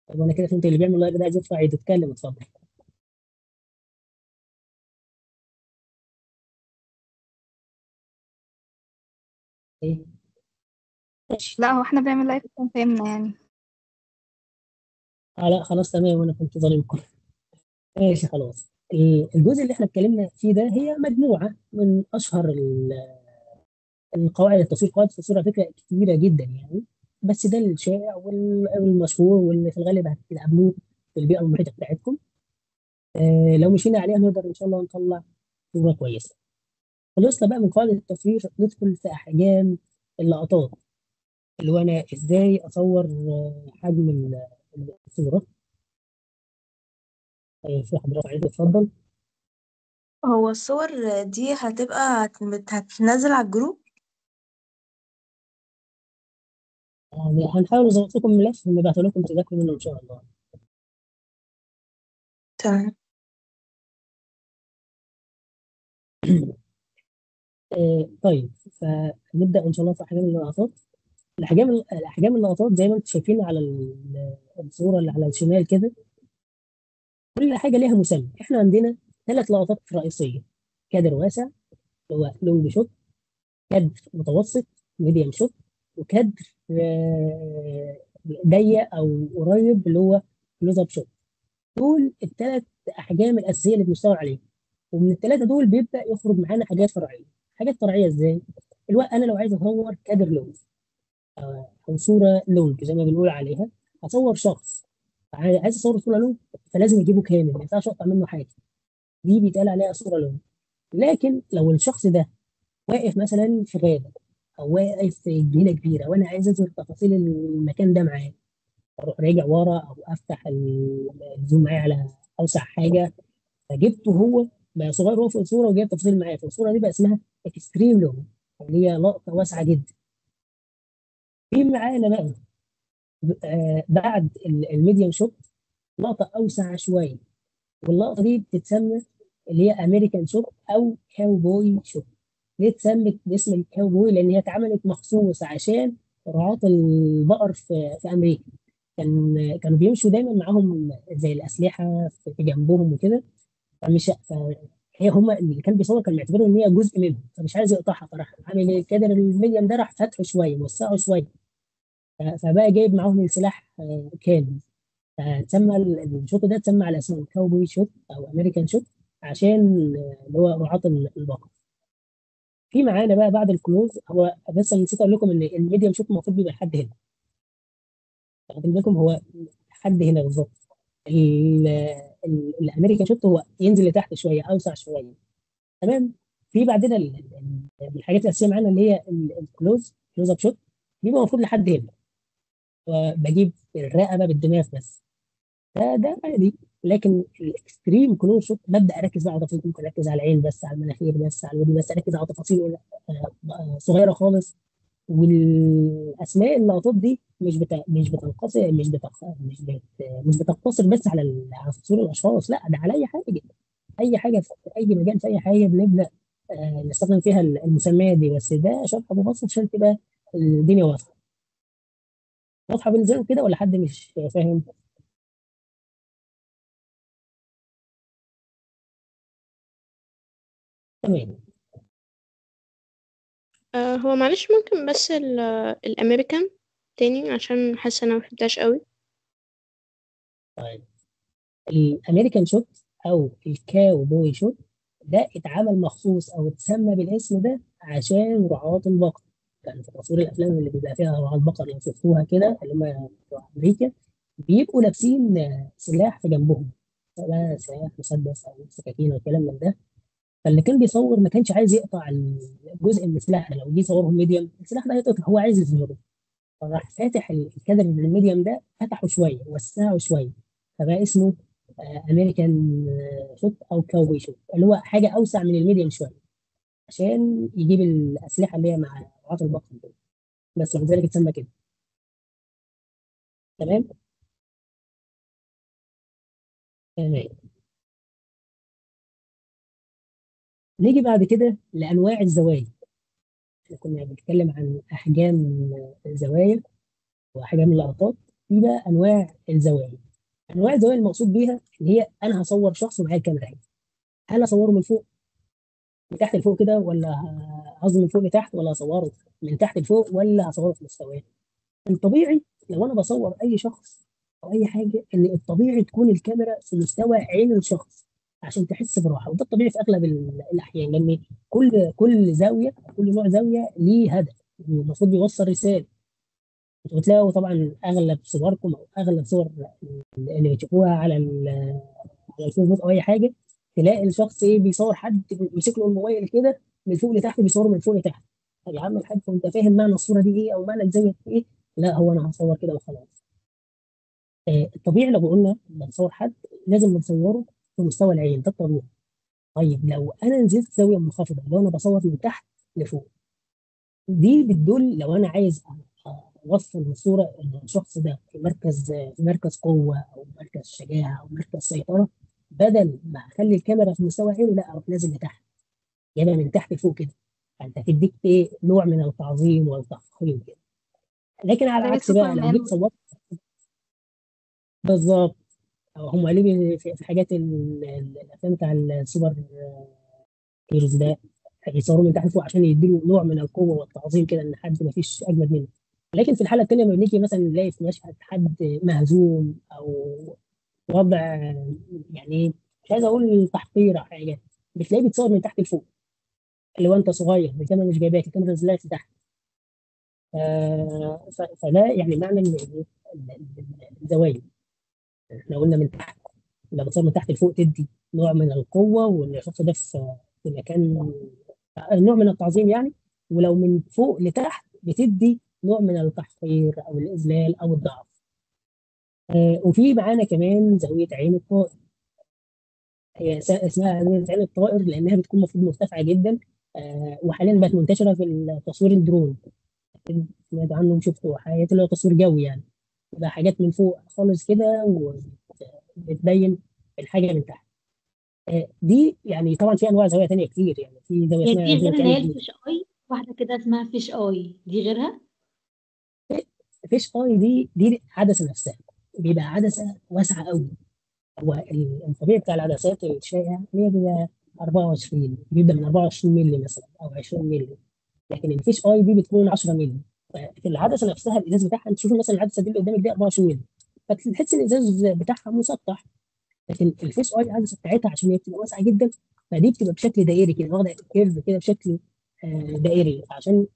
طب انا كده فهمت، اللي بيعمل لايك ده عايز يرفع ايده يتكلم، اتفضل. ايه؟ ماشي. لا، هو احنا بنعمل لايف عشان فهمنا يعني. لا خلاص تمام، وانا كنت ظالمكم. ماشي خلاص. الجزء اللي احنا اتكلمنا فيه ده هي مجموعه من اشهر القواعد التصوير. قواعد التصوير على فكره كتيره جدا يعني، بس ده الشائع والمشهور واللي في الغالب هتقابلوه في البيئه المحيطه بتاعتكم. لو مشينا عليها نقدر ان شاء الله نطلع صوره كويسه. خلصنا بقى من قواعد التصوير، ندخل في احجام اللقطات، اللي هو انا ازاي اصور حجم الصوره. في حضرتك عايز اتفضل. هو الصور دي هتبقى هتنزل على الجروب؟ يعني هنحاول نظبط لكم ملف ونبعته لكم تذاكروا منه ان شاء الله. تمام. طيب، فنبدا ان شاء الله في احجام اللقطات. الاحجام اللقطات زي ما انتم شايفين على الصوره اللي على الشمال كده، كل حاجه ليها مسمى. احنا عندنا 3 لقطات رئيسيه: كادر واسع اللي هو لونج شوت، كادر متوسط ميديوم شوت، وكادر ضيق او قريب اللي هو كلوز اب شوت. دول ال3 احجام الاساسيه اللي بنشتغل عليهم، ومن ال3 دول بيبدا يخرج معانا حاجات فرعيه. حاجات فرعيه ازاي؟ انا لو عايز اصور كادر لونج او صوره لونج زي ما بنقول عليها، اصور شخص، عايز اصور صوره لونج، فلازم اجيبه كامل، ما ينفعش اقطع منه حاجه، دي بيتقال عليها صوره لونج. لكن لو الشخص ده واقف مثلا في غابه او واقف في جنينه كبيره وانا عايز اظهر تفاصيل المكان ده معاه، اروح راجع ورا او افتح الزوم معاه على اوسع حاجه، فجبته هو بقى صغير هو في الصوره وجايب تفاصيل معاه، فالصوره دي بقى اسمها اكستريم لونج، اللي هي لقطه واسعه جدا. في معانا بقى بعد الميديوم شوت لقطه اوسع شويه، واللقطه دي بتتسمى اللي هي امريكان شوت او كاوبوي شوت. ليه اتسمت باسم الكاوبوي؟ لان هي اتعملت مخصوص عشان رعاة البقر في امريكا. كانوا بيمشوا دايما معاهم زي الاسلحه في جنبهم وكده، فمش هي هم اللي كان بيصور كان معتبروا ان هي جزء منهم، فمش عايز يقطعها، فراح عامل الكادر الميديم ده راح فتحه شويه موسعه شويه، فبقى جايب معاهم السلاح كامل. فتسمى الشوط ده اتسمى على اسم كاوبوي شوت او امريكان شوت، عشان اللي هو رعاة البقر. في معانا بقى بعد الكلوز، هو بس أنا نسيت اقول لكم ان الميديم شوت المفروض بيبقى لحد هنا، واخدين بالكم؟ هو لحد هنا بالظبط. ال- الامريكان شوت هو ينزل لتحت شويه، اوسع شويه. تمام. في بعدين الحاجات الاساسيه معانا اللي هي كلوز اب شوت، بيبقى المفروض لحد هنا، وبجيب الرقبه بالدماغ بس، ده عادي. لكن الاكستريم كلوز شوت ببدا اركز بقى على تفاصيل، ممكن اركز على العين بس، على المناخير بس، على الودن بس، اركز على تفاصيل صغيره خالص. والاسماء اللقطات دي مش بتنقصر مش بتقتصر بس على تصوير الاشخاص، لا ده على اي حاجه. اي حاجه في اي مجال، في اي حاجه بنبدا نستخدم فيها المسميات دي. بس ده شرح مبسط عشان تبقى الدنيا واضحه. واضحه بالنسبه لكم كده ولا حد مش فاهم؟ تمام. هو معلش ممكن بس الامريكان تاني عشان حاسه انا مفهمتهاش قوي. طيب، الامريكان شوت او الكاوبوي شوت ده اتعمل مخصوص او اتسمى بالاسم ده عشان رعاة البقر. كان في تصوير الافلام اللي بيبقى فيها رعاة البقر لو شفتوها كده، اللي هم بتوع امريكا، بيبقوا لابسين سلاح في جنبهم، سواء سلاح مسدس او سكاكين او كلام من ده. فاللي كان بيصور ما كانش عايز يقطع الجزء من السلاح ده، لو جه يصورهم ميديم السلاح ده هيتقطع، هو عايز يظهره، فراح فاتح الكادر الميديم ده، فتحه شويه وسعه شويه، فبقى اسمه امريكان شوت او كاوبوي شوت، اللي هو حاجه اوسع من الميديم شويه، عشان يجيب الاسلحه اللي هي مع عاط البطن دول. بس لذلك اتسمى كده. تمام. تمام. نيجي بعد كده لانواع الزوايا. احنا كنا بنتكلم عن احجام الزوايا واحجام اللقطات. في بقى انواع الزوايا. انواع الزوايا المقصود بيها اللي هي انا هصور شخص ومعايا الكاميرا اهي، هل اصوره من فوق من تحت لفوق كده، ولا قصدي من فوق لتحت، ولا هصوره من تحت لفوق، ولا هصوره في مستواه؟ الطبيعي لو انا بصور اي شخص او اي حاجه ان الطبيعي تكون الكاميرا في مستوى عين الشخص عشان تحس براحه، وده الطبيعي في اغلب الاحيان، لان كل زاويه، كل نوع زاويه ليه هدف المفروض يوصل رساله. انتوا بتلاقوا طبعا اغلب صوركم او اغلب صور اللي بتشوفوها على الفيسبوك او اي حاجه، تلاقي الشخص ايه بيصور حد يمسك له الموبايل كده من فوق لتحت، بيصوره من فوق لتحت. طب يا عم الحاج، انت فاهم معنى الصوره دي ايه او معنى الزاويه دي ايه؟ لا، هو انا هصور كده وخلاص. الطبيعي لو قلنا بنصور حد لازم نصوره في مستوى العين، ده الطبيعي. طيب لو انا نزلت زاويه منخفضه، لو انا بصور من تحت لفوق، دي بتدل لو انا عايز اوصل الصوره ان الشخص ده في مركز قوه او مركز شجاعه او مركز سيطره، بدل ما اخلي الكاميرا في مستوى عينه، لا اروح نازل لتحت، جايبها من تحت لفوق كده. فانت هتديك ايه نوع من التعظيم والتفخيم كده. لكن على زي العكس بقى لو سوبرمان. جيت صورت بالظبط، هم قالوا لي في حاجات الافلام بتاع السوبر هيروز ده يصوروا من تحت لفوق عشان يديله نوع من القوه والتعظيم كده، ان حد ما فيش اجمد منه. لكن في الحاله الثانيه لما بنيجي مثلا نلاقي في مشهد حد مهزوم او وضع يعني مش عايز اقول تحقير او حاجه، بتلاقيه بيتصور من تحت لفوق، اللي هو انت صغير الكاميرا مش جايباك، الكاميرا نازلاك لتحت. فده يعني معنى ان الزوايا احنا قلنا من تحت، لما بتصور من تحت لفوق تدي نوع من القوه، وان الشخص ده في مكان نوع من التعظيم يعني. ولو من فوق لتحت بتدي نوع من التحقير او الاذلال او الضعف. وفي معانا كمان زاويه عين الطائر. هي اسمها زاويه عين الطائر لانها بتكون المفروض مرتفعه جدا. وحاليا بقت منتشره في التصوير الدرون. سمعت عنه وشفته حاجات اللي هو تصوير جوي يعني، يبقى حاجات من فوق خالص كده وبتبين الحاجه من تحت. دي يعني طبعا في انواع زوايا تانية كتير، يعني في زاويه هي دي اسمها غير زاويه اللي عين هي الجوز. الفيش اي، واحدة كده اسمها فيش اي، دي غيرها. فيش اي دي عدسه نفسها، بيبقى عدسه واسعه قوي. هو الطبيعي بتاع العدسات الشائعه هي بيبقى 24، بيبدا من 24 مللي مثلا او 20 مللي، لكن الفيش اي دي بتكون 10 مللي. ففي العدسه نفسها الازاز بتاعها انت تشوف مثلا العدسه دي اللي قدامك دي 24 مللي، فتحس ان الازاز بتاعها مسطح. لكن الفيش اي العدسه بتاعتها عشان هي بتبقى واسعه جدا، فدي بتبقى بشكل دائري كده، واخده كيرف كده بشكل دائري، عشان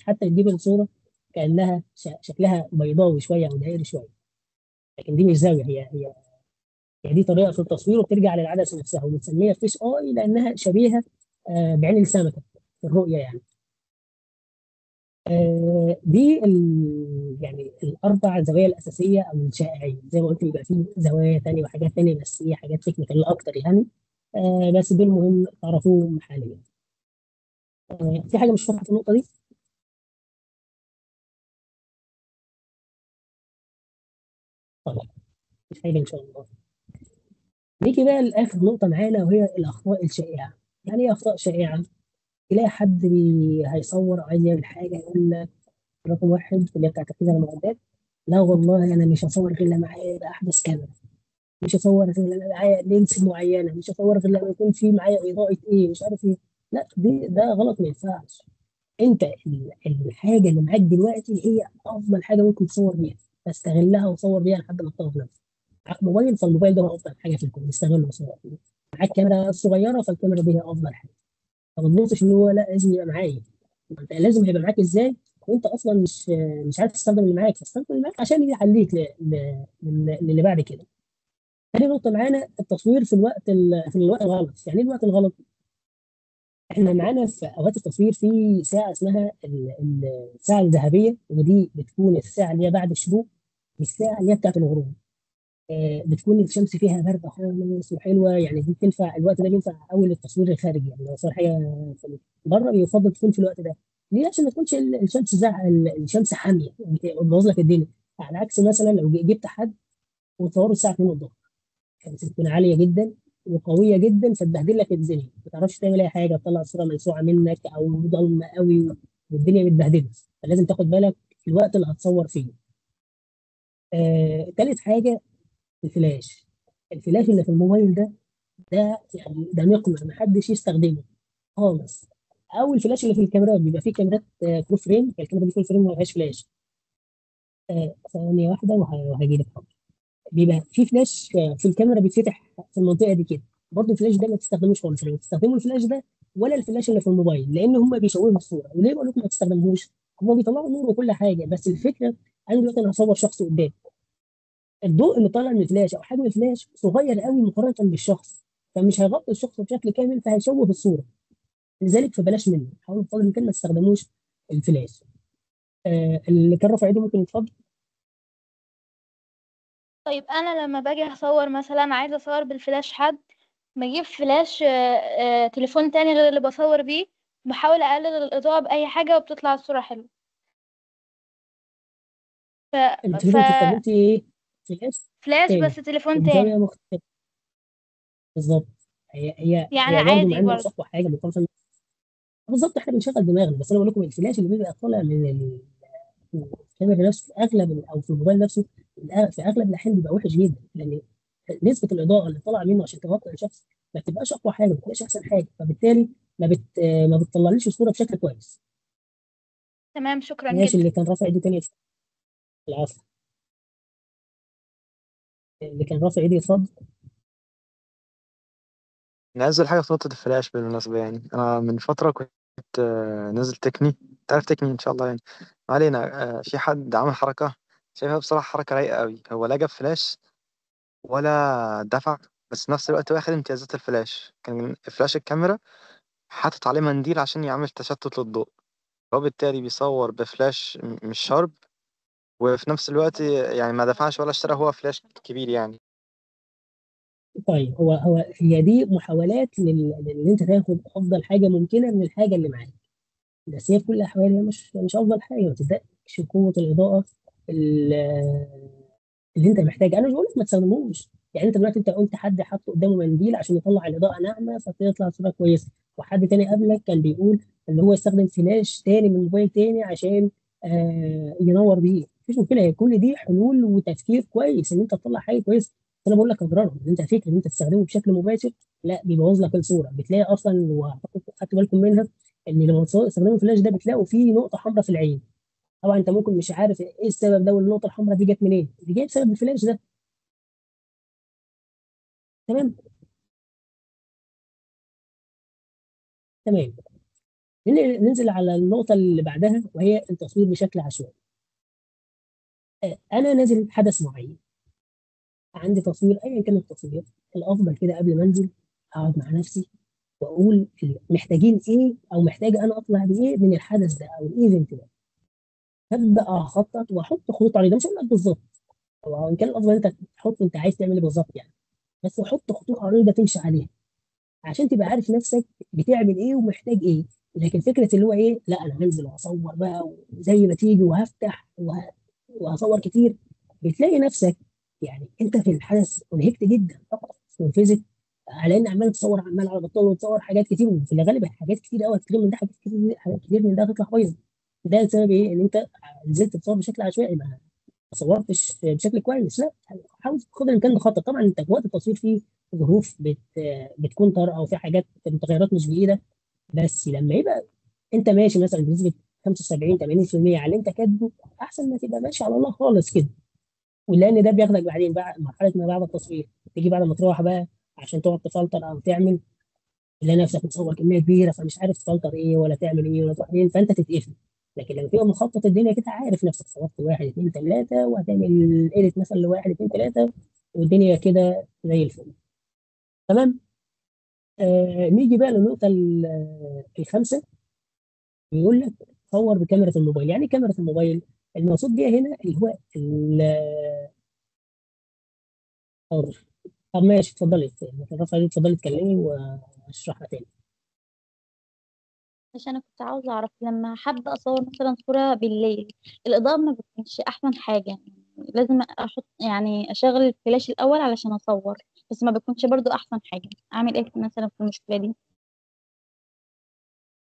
حتى تجيب الصوره كانها شكلها بيضاوي شويه او دائري شويه. لكن دي مش زاويه، هي دي طريقه في التصوير وبترجع للعدسه نفسها، وبنسميها فيش اي لانها شبيهه بعين السمكه في الرؤيه يعني. دي يعني الاربع زوايا الاساسيه او الشائعين. زي ما قلت بيبقى في زوايا تانية وحاجات تانية، بس هي حاجات تكنيكال اكتر يعني. بس دول مهم تعرفوهم حاليا. في حاجه مش واضحه في النقطه دي؟ طبعا مش حاجه ان شاء الله. نيجي بقى لاخر نقطه معانا، وهي الاخطاء الشائعه. يعني ايه اخطاء شائعه؟ تلاقي حد هيصور او عايز يعمل حاجه، يقول لك رقم واحد اللي هي بتاعت تركيز على المعدات: لا والله انا مش هصور غير لما معايا احدث كاميرا، مش هصور غير لما معايا لينس معينه، مش هصور غير لما يكون في معايا اضاءه ايه مش عارف ايه. لا، ده غلط، ما ينفعش. انت الحاجه اللي معاك دلوقتي هي افضل حاجه ممكن تصور بيها، فاستغلها وصور بيها لحد ما تطور نفسك. معاك موبايل، فالموبايل ده هو افضل حاجه في الكون، استغله وصور بيه. معاك كاميرا صغيره، فالكاميرا دي هي افضل حاجه. فما تبصش ان هو لا لازم يبقى معايا. ما انت لازم يبقى معاك ازاي وانت اصلا مش عارف تستخدم اللي معاك؟ فاستخدم اللي معاك عشان يحليك للي بعد كده. تاني نقطة معانا التصوير في الوقت الغلط. يعني ايه الوقت الغلط؟ احنا معانا في اوقات التصوير في ساعة اسمها الساعة الذهبية، ودي بتكون الساعة اللي هي بعد الشروق، والساعة اللي هي بتاعت الغروب. بتكون الشمس فيها باردة خالص وحلوة، يعني دي بتنفع الوقت ده، بينفع أوي للتصوير الخارجي. يعني لو صار حاجة بره يفضل تكون في الوقت ده. ليه؟ عشان ما تكونش الشمس الشمس حامية بتبوظ لك الدنيا. على عكس مثلا لو جبت حد وتصوره الساعة 2 الظهر، كانت بتكون عالية جدا وقوية جدا، فتبهدل لك الدنيا، ما تعرفش تعمل أي حاجة، تطلع الصورة ملسوعة منك أو ضلمة قوي والدنيا متبهدلة. فلازم تاخد بالك في الوقت اللي هتصور فيه. تالت حاجة الفلاش. الفلاش اللي في الموبايل ده يعني ده نقمة محدش يستخدمه خالص. او الفلاش اللي في الكاميرات، بيبقى فيه كاميرات فول فريم، الكاميرا دي فول فريم ما فيهاش فلاش. ثانية واحدة وهجي لك. بيبقى في فلاش في الكاميرا بيتفتح في المنطقة دي كده. برضه الفلاش ده ما تستخدموش خالص، لو تستخدموا الفلاش ده ولا الفلاش اللي في الموبايل، لان هم بيشوهوا الصورة. وليه بقول لكم ما تستخدموش؟ هم بيطلعوا نور وكل حاجة، بس الفكرة انا دلوقتي انا هصور شخص قدامي، الضوء اللي طالع من الفلاش او حجم الفلاش صغير قوي مقارنه بالشخص، فمش هيغطي الشخص بشكل كامل، فهيشوه الصوره. لذلك فبلاش منه، حاولوا بقدر الامكان ما تستخدموش الفلاش. اللي كان رافع ايده ممكن يتفضل. طيب انا لما باجي اصور مثلا عايزه اصور بالفلاش حد، بجيب فلاش تليفون تاني غير اللي بصور بيه، بحاول اقلل الاضاءه باي حاجه وبتطلع الصوره حلوه. ف... انت ف كده انت استخدمتي ايه؟ فلاش فلاش تاني بس تليفون وبزاويه تاني، مختلفه. بالظبط. يعني هي برضه مع عادي انها مش برضه. اقوى حاجه مقارنه. بالظبط احنا بنشغل دماغنا، بس انا بقول لكم الفلاش اللي بيبقى طالع من الكاميرا نفسه في اغلب او في الموبايل نفسه في اغلب الاحيان بيبقى وحش جدا، لان نسبه الاضاءه اللي طالعه منه عشان تغطي الشخص ما بتبقاش اقوى حاجه، ما بتبقاش احسن حاجه، فبالتالي ما بتطلعليش الصوره بشكل كويس. تمام، شكرا ماشي، جدا. اللي كان رافع ايده تاني. العفو. اللي كان رافع ايده يتفضل. ننزل حاجة في نقطة الفلاش بالمناسبة، يعني أنا من فترة كنت نازل تكني. تعرف تكني إن شاء الله يعني. ما علينا. في حد عمل حركة شايفها بصراحة حركة رايقة أوي. هو لا جاب فلاش ولا دفع، بس في نفس الوقت واخد امتيازات الفلاش. كان فلاش الكاميرا حاطط عليه منديل عشان يعمل تشتت للضوء، هو بالتالي بيصور بفلاش مش شارب، وفي نفس الوقت يعني ما دفعش ولا اشترى هو فلاش كبير يعني. طيب هي دي محاولات لان انت تاخد افضل حاجه ممكنه من الحاجه اللي معاك، بس هي في كل الاحوال هي مش افضل حاجه، ما تدكش قوه الاضاءه ال- اللي انت محتاجها. انا مش بقول لك ما تستخدموش، يعني انت دلوقتي انت قلت حد حط قدامه منديل عشان يطلع الاضاءه ناعمه فتطلع صوره كويسه، وحد تاني قبلك كان بيقول ان هو يستخدم فلاش تاني من موبايل تاني عشان ينور بيه. مفيش مشكله، هي كل دي حلول وتفكير كويس ان انت تطلع حاجه كويسه. بس انا بقول لك اضرارهم ان انت فكره ان انت تستخدمه بشكل مباشر لا بيبوظ لك الصوره. بتلاقي اصلا، واعتقد خدتوا بالكم منها، ان لما تستخدموا فلاش ده بتلاقوا فيه نقطه حمراء في العين. طبعا انت ممكن مش عارف ايه السبب ده والنقطه الحمراء دي جت منين، دي جايه بسبب الفلاش ده. تمام. تمام. ننزل على النقطه اللي بعدها وهي التصوير بشكل عشوائي. انا نازل حدث معين، عندي تصوير ايا كان التصوير، الافضل كده قبل ما انزل اقعد مع نفسي واقول محتاجين ايه او محتاج انا اطلع بايه من الحدث ده او الايفنت ده. ابدا اخطط واحط خطوط عريضه، مش هقول لك بالظبط، او ان كان الافضل انت تحط انت عايز تعمل ايه بالظبط يعني، بس حط خطوط عريضه تمشي عليها عشان تبقى عارف نفسك بتعمل ايه ومحتاج ايه. لكن فكره اللي هو ايه، لا انا هنزل وهصور بقى وزي ما تيجي وهفتح وهصور كتير، بتلاقي نفسك يعني انت في الحدث انهكت جدا فقط ونفذت على ان عمال تصور عمال على بطال وتصور حاجات كتير، وفي الغالب حاجات كتير قوي، كتير من ده حاجات كتير من ده هتطلع بايظه. ده بسبب ايه؟ ان انت نزلت تصور بشكل عشوائي، ما صورتش بشكل كويس. لا، حاول قدر الامكان تخطط. طبعا انت في وقت التصوير فيه ظروف بتكون طارئه او في حاجات متغيرات مش بايدك، بس لما يبقى انت ماشي مثلا بنسبه 75 80% على اللي انت كاتبه، احسن ما تبقى ماشي على الله خالص كده. ولان ده بياخدك بعدين بقى مرحله ما بعد التصوير، تيجي بعد ما تروح بقى عشان تقعد تفلتر او تعمل، تلاقي نفسك متصور كميه كبيره فمش عارف تفلتر ايه ولا تعمل ايه ولا تروح فين، فانت تتقفل. لكن لما تبقى مخطط الدنيا كده عارف نفسك صورت واحد اثنين ثلاثه وهتعمل ايديت مثلا لواحد اثنين ثلاثه والدنيا كده زي الفل. تمام. نيجي بقى للنقطه الخامسه. بيقول لك صور بكاميرا الموبايل. يعني كاميرا الموبايل المقصود بيها هنا اللي هو حاضر. طب ماشي، اتفضلي رفعي، اتفضلي اتكلمي واشرحها تاني. عشان انا كنت عاوزه اعرف لما حابه اصور مثلا صوره بالليل، الاضاءه ما بتكونش احسن حاجه يعني، لازم احط يعني اشغل الفلاش الاول علشان اصور، بس ما بتكونش برضو احسن حاجه. اعمل ايه مثلا في المشكله دي؟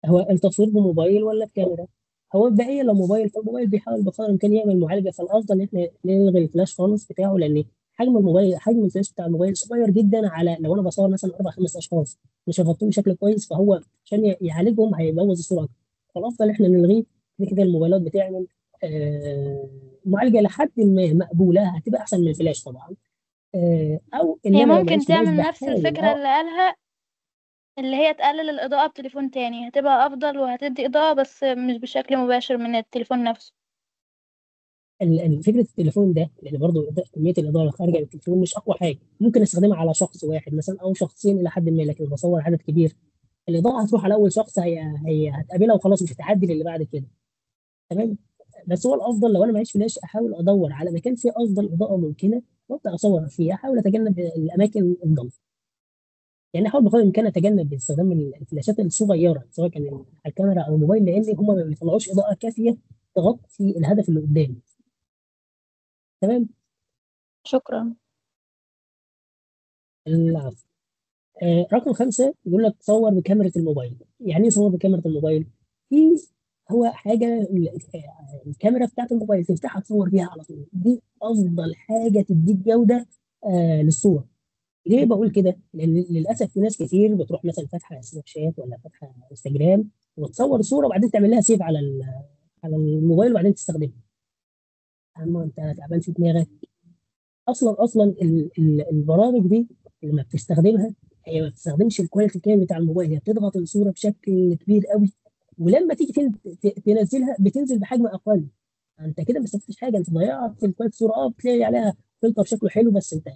هو التصوير بموبايل ولا بكاميرا؟ هو مبدئيا لو موبايل، فالموبايل بيحاول بقدر الامكان يعمل معالجه، فالافضل ان احنا نلغي الفلاش خالص بتاعه، لان حجم الموبايل، حجم الفلاش بتاع الموبايل صغير جدا، على لو انا بصور مثلا اربع خمس اشخاص مش هيغطوه بشكل كويس، فهو عشان يعالجهم هيبوظ الصوره اكتر. فالافضل احنا نلغيه. كده كده الموبايلات بتعمل معالجه لحد ما مقبوله، هتبقى احسن من الفلاش طبعا. او ان هي انا لو ممكن معيش فلاش تعمل نفس بحاول الفكره اللي قالها، اللي هي تقلل الاضاءه بتليفون تاني، هتبقى افضل وهتدي اضاءه بس مش بشكل مباشر من التليفون نفسه. فكره التليفون ده، لان برضه كميه الاضاءه اللي خارجه من التليفون مش اقوى حاجه، ممكن استخدمها على شخص واحد مثلا او شخصين الى حد ما، لكن بصور عدد كبير الاضاءه هتروح على اول شخص، هي هتقابلها وخلاص، مش هتعدي للي بعد كده. تمام. بس هو الافضل لو انا معيش فلاش احاول ادور على مكان فيه افضل اضاءه ممكنه وابدا اصور فيه، احاول اتجنب الاماكن الضلمه. يعني احاول بقدر الامكان اتجنب استخدام الفلاشات الصغيره سواء كان على الكاميرا او الموبايل، لان هم ما بيطلعوش اضاءه كافيه تغطي الهدف اللي قدامي. تمام. شكرا. العفو. رقم خمسة يقول لك صور بكاميرا الموبايل. يعني ايه صور بكاميرا الموبايل؟ في هو حاجة الكاميرا بتاعت الموبايل تفتحها تصور بيها على طول، دي أفضل حاجة تديك جودة للصورة. ليه بقول كده؟ لأن للأسف في ناس كتير بتروح مثلا فاتحة سناب شات ولا فاتحة انستجرام وتصور صورة وبعدين تعمل لها سيف على على الموبايل وبعدين تستخدمها. أما أنت تعبان في دماغك. اصلا البرامج دي لما بتستخدمها، هي ما بتستخدمش الكواليتي الكامل بتاع الموبايل، هي بتضغط الصوره بشكل كبير قوي، ولما تيجي تنزلها بتنزل بحجم اقل. انت كده ما استفدتش حاجه، انت ضيعت الكواليتي الصوره. بتلاقي عليها فلتر شكله حلو، بس انت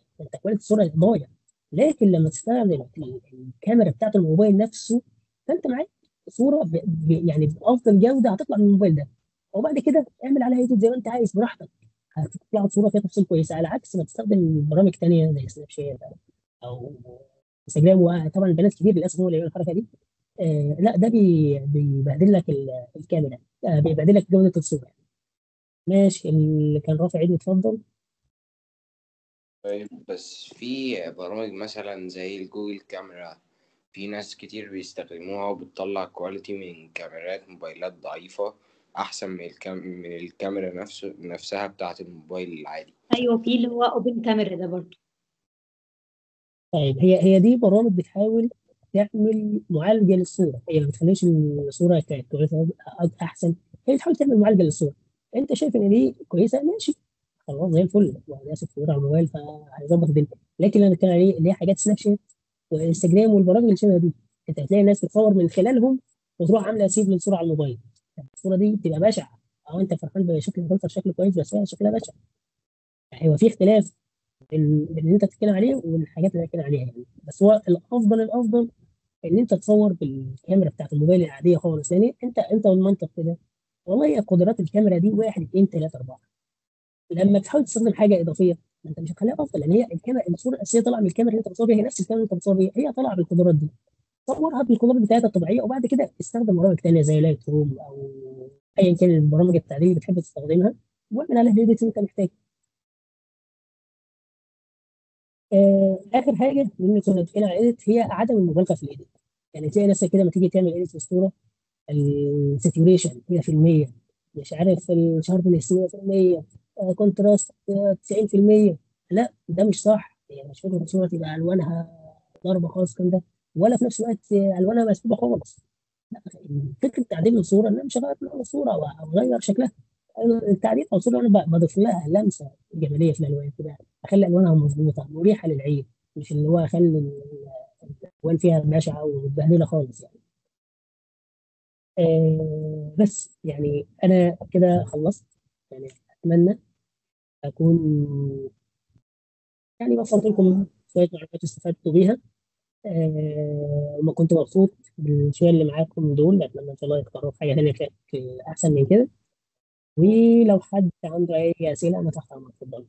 كواليتي الصوره ضايع. لكن لما تستخدم الكاميرا بتاعت الموبايل نفسه، فانت معاك صوره يعني بافضل جوده هتطلع من الموبايل ده. وبعد كده اعمل عليها ايديت زي ما انت عايز براحتك، هتطلع صوره فيها تفاصيل كويسه، على عكس ما تستخدم برامج تانيه زي سناب شات او انستجرام. وطبعا البنات كتير للاسف هم اللي بيعملوا الحركه دي. لا ده بيبهدل لك الكاميرا، بيبهدل لك جوده الصوره. ماشي، اللي كان رافع ايده اتفضل. طيب بس في برامج مثلا زي الجوجل كاميرا، في ناس كتير بيستخدموها وبتطلع كواليتي من كاميرات موبايلات ضعيفة أحسن من الكاميرا نفسها بتاعة الموبايل العادي. ايوه، في اللي هو اوبن كاميرا ده برضو. طيب هي دي برامج بتحاول تعمل معالجه للصوره، هي ما بتخليش الصوره كويسه احسن، هي بتحاول تعمل معالجه للصوره. انت شايف ان دي كويسه، ماشي، خلاص زي الفل، وناس صورة على الموبايل فهيظبط الدنيا. لكن انا بتكلم عليه اللي هي حاجات سناب شات وانستجرام والبرامج اللي شبه دي، انت هتلاقي الناس بتصور من خلالهم وتروح عامله سيف للصوره على الموبايل، الصوره دي بتبقى بشعه، او انت فرحان بشكل الفلتر شكله كويس بس هي شكلها بشع. هو في اختلاف بين اللي انت بتتكلم عليه والحاجات اللي انا بتكلم عليها يعني. بس هو الافضل ان انت تصور بالكاميرا بتاعت الموبايل العاديه خالص، يعني انت والمنطق كده. والله قدرات الكاميرا دي واحد اثنين ثلاثه اربعه، لما تحاول تستخدم حاجه اضافيه ما انت مش هتخليها افضل، لان هي الكاميرا الصوره الاساسيه طالعه من الكاميرا اللي انت بتصور بيها، هي نفس الكاميرا اللي انت بتصور بيها، هي طالعه بالقدرات دي. صورها بالقدرات بتاعتها الطبيعيه، وبعد كده استخدم برامج ثانيه زي لايت روم او ايا كان البرامج التعديل اللي بتحب تستخدمها، واعمل عليها الايديت اللي انت محتاجه. اخر حاجه اللي كنا بنتكلم على الايديت هي عدم المبالغه في الايديت. يعني تلاقي نفسك كده لما تيجي تعمل ايديت في الصوره، الساتوريشن 100%، مش عارف الشاربنس 100%، كونتراست 90%. لا ده مش صح، يعني مش فكره الصوره تبقى الوانها ضربه خالص كده ده، ولا في نفس الوقت الوانها مسحوبه خالص. لا، فكره تعديل الصوره ان انا مش هغير لون الصوره او اغير شكلها. التعديل او الصوره انا بضيف لها لمسه جماليه في الالوان كده، اخلي الوانها مظبوطه مريحه للعين، مش اللي هو اخلي الالوان فيها بشعه ومتبهدله خالص يعني. بس يعني انا كده خلصت. يعني اتمنى اكون يعني وصلت لكم شويه معلومات استفدتوا بيها. وما كنت مبسوط بالشويه اللي معاكم دول، اتمنى ان شاء الله يتكرروا في حاجه ثانيه كانت احسن من كده. ولو حد عنده اي اسئله انا تحت امرك، اتفضل.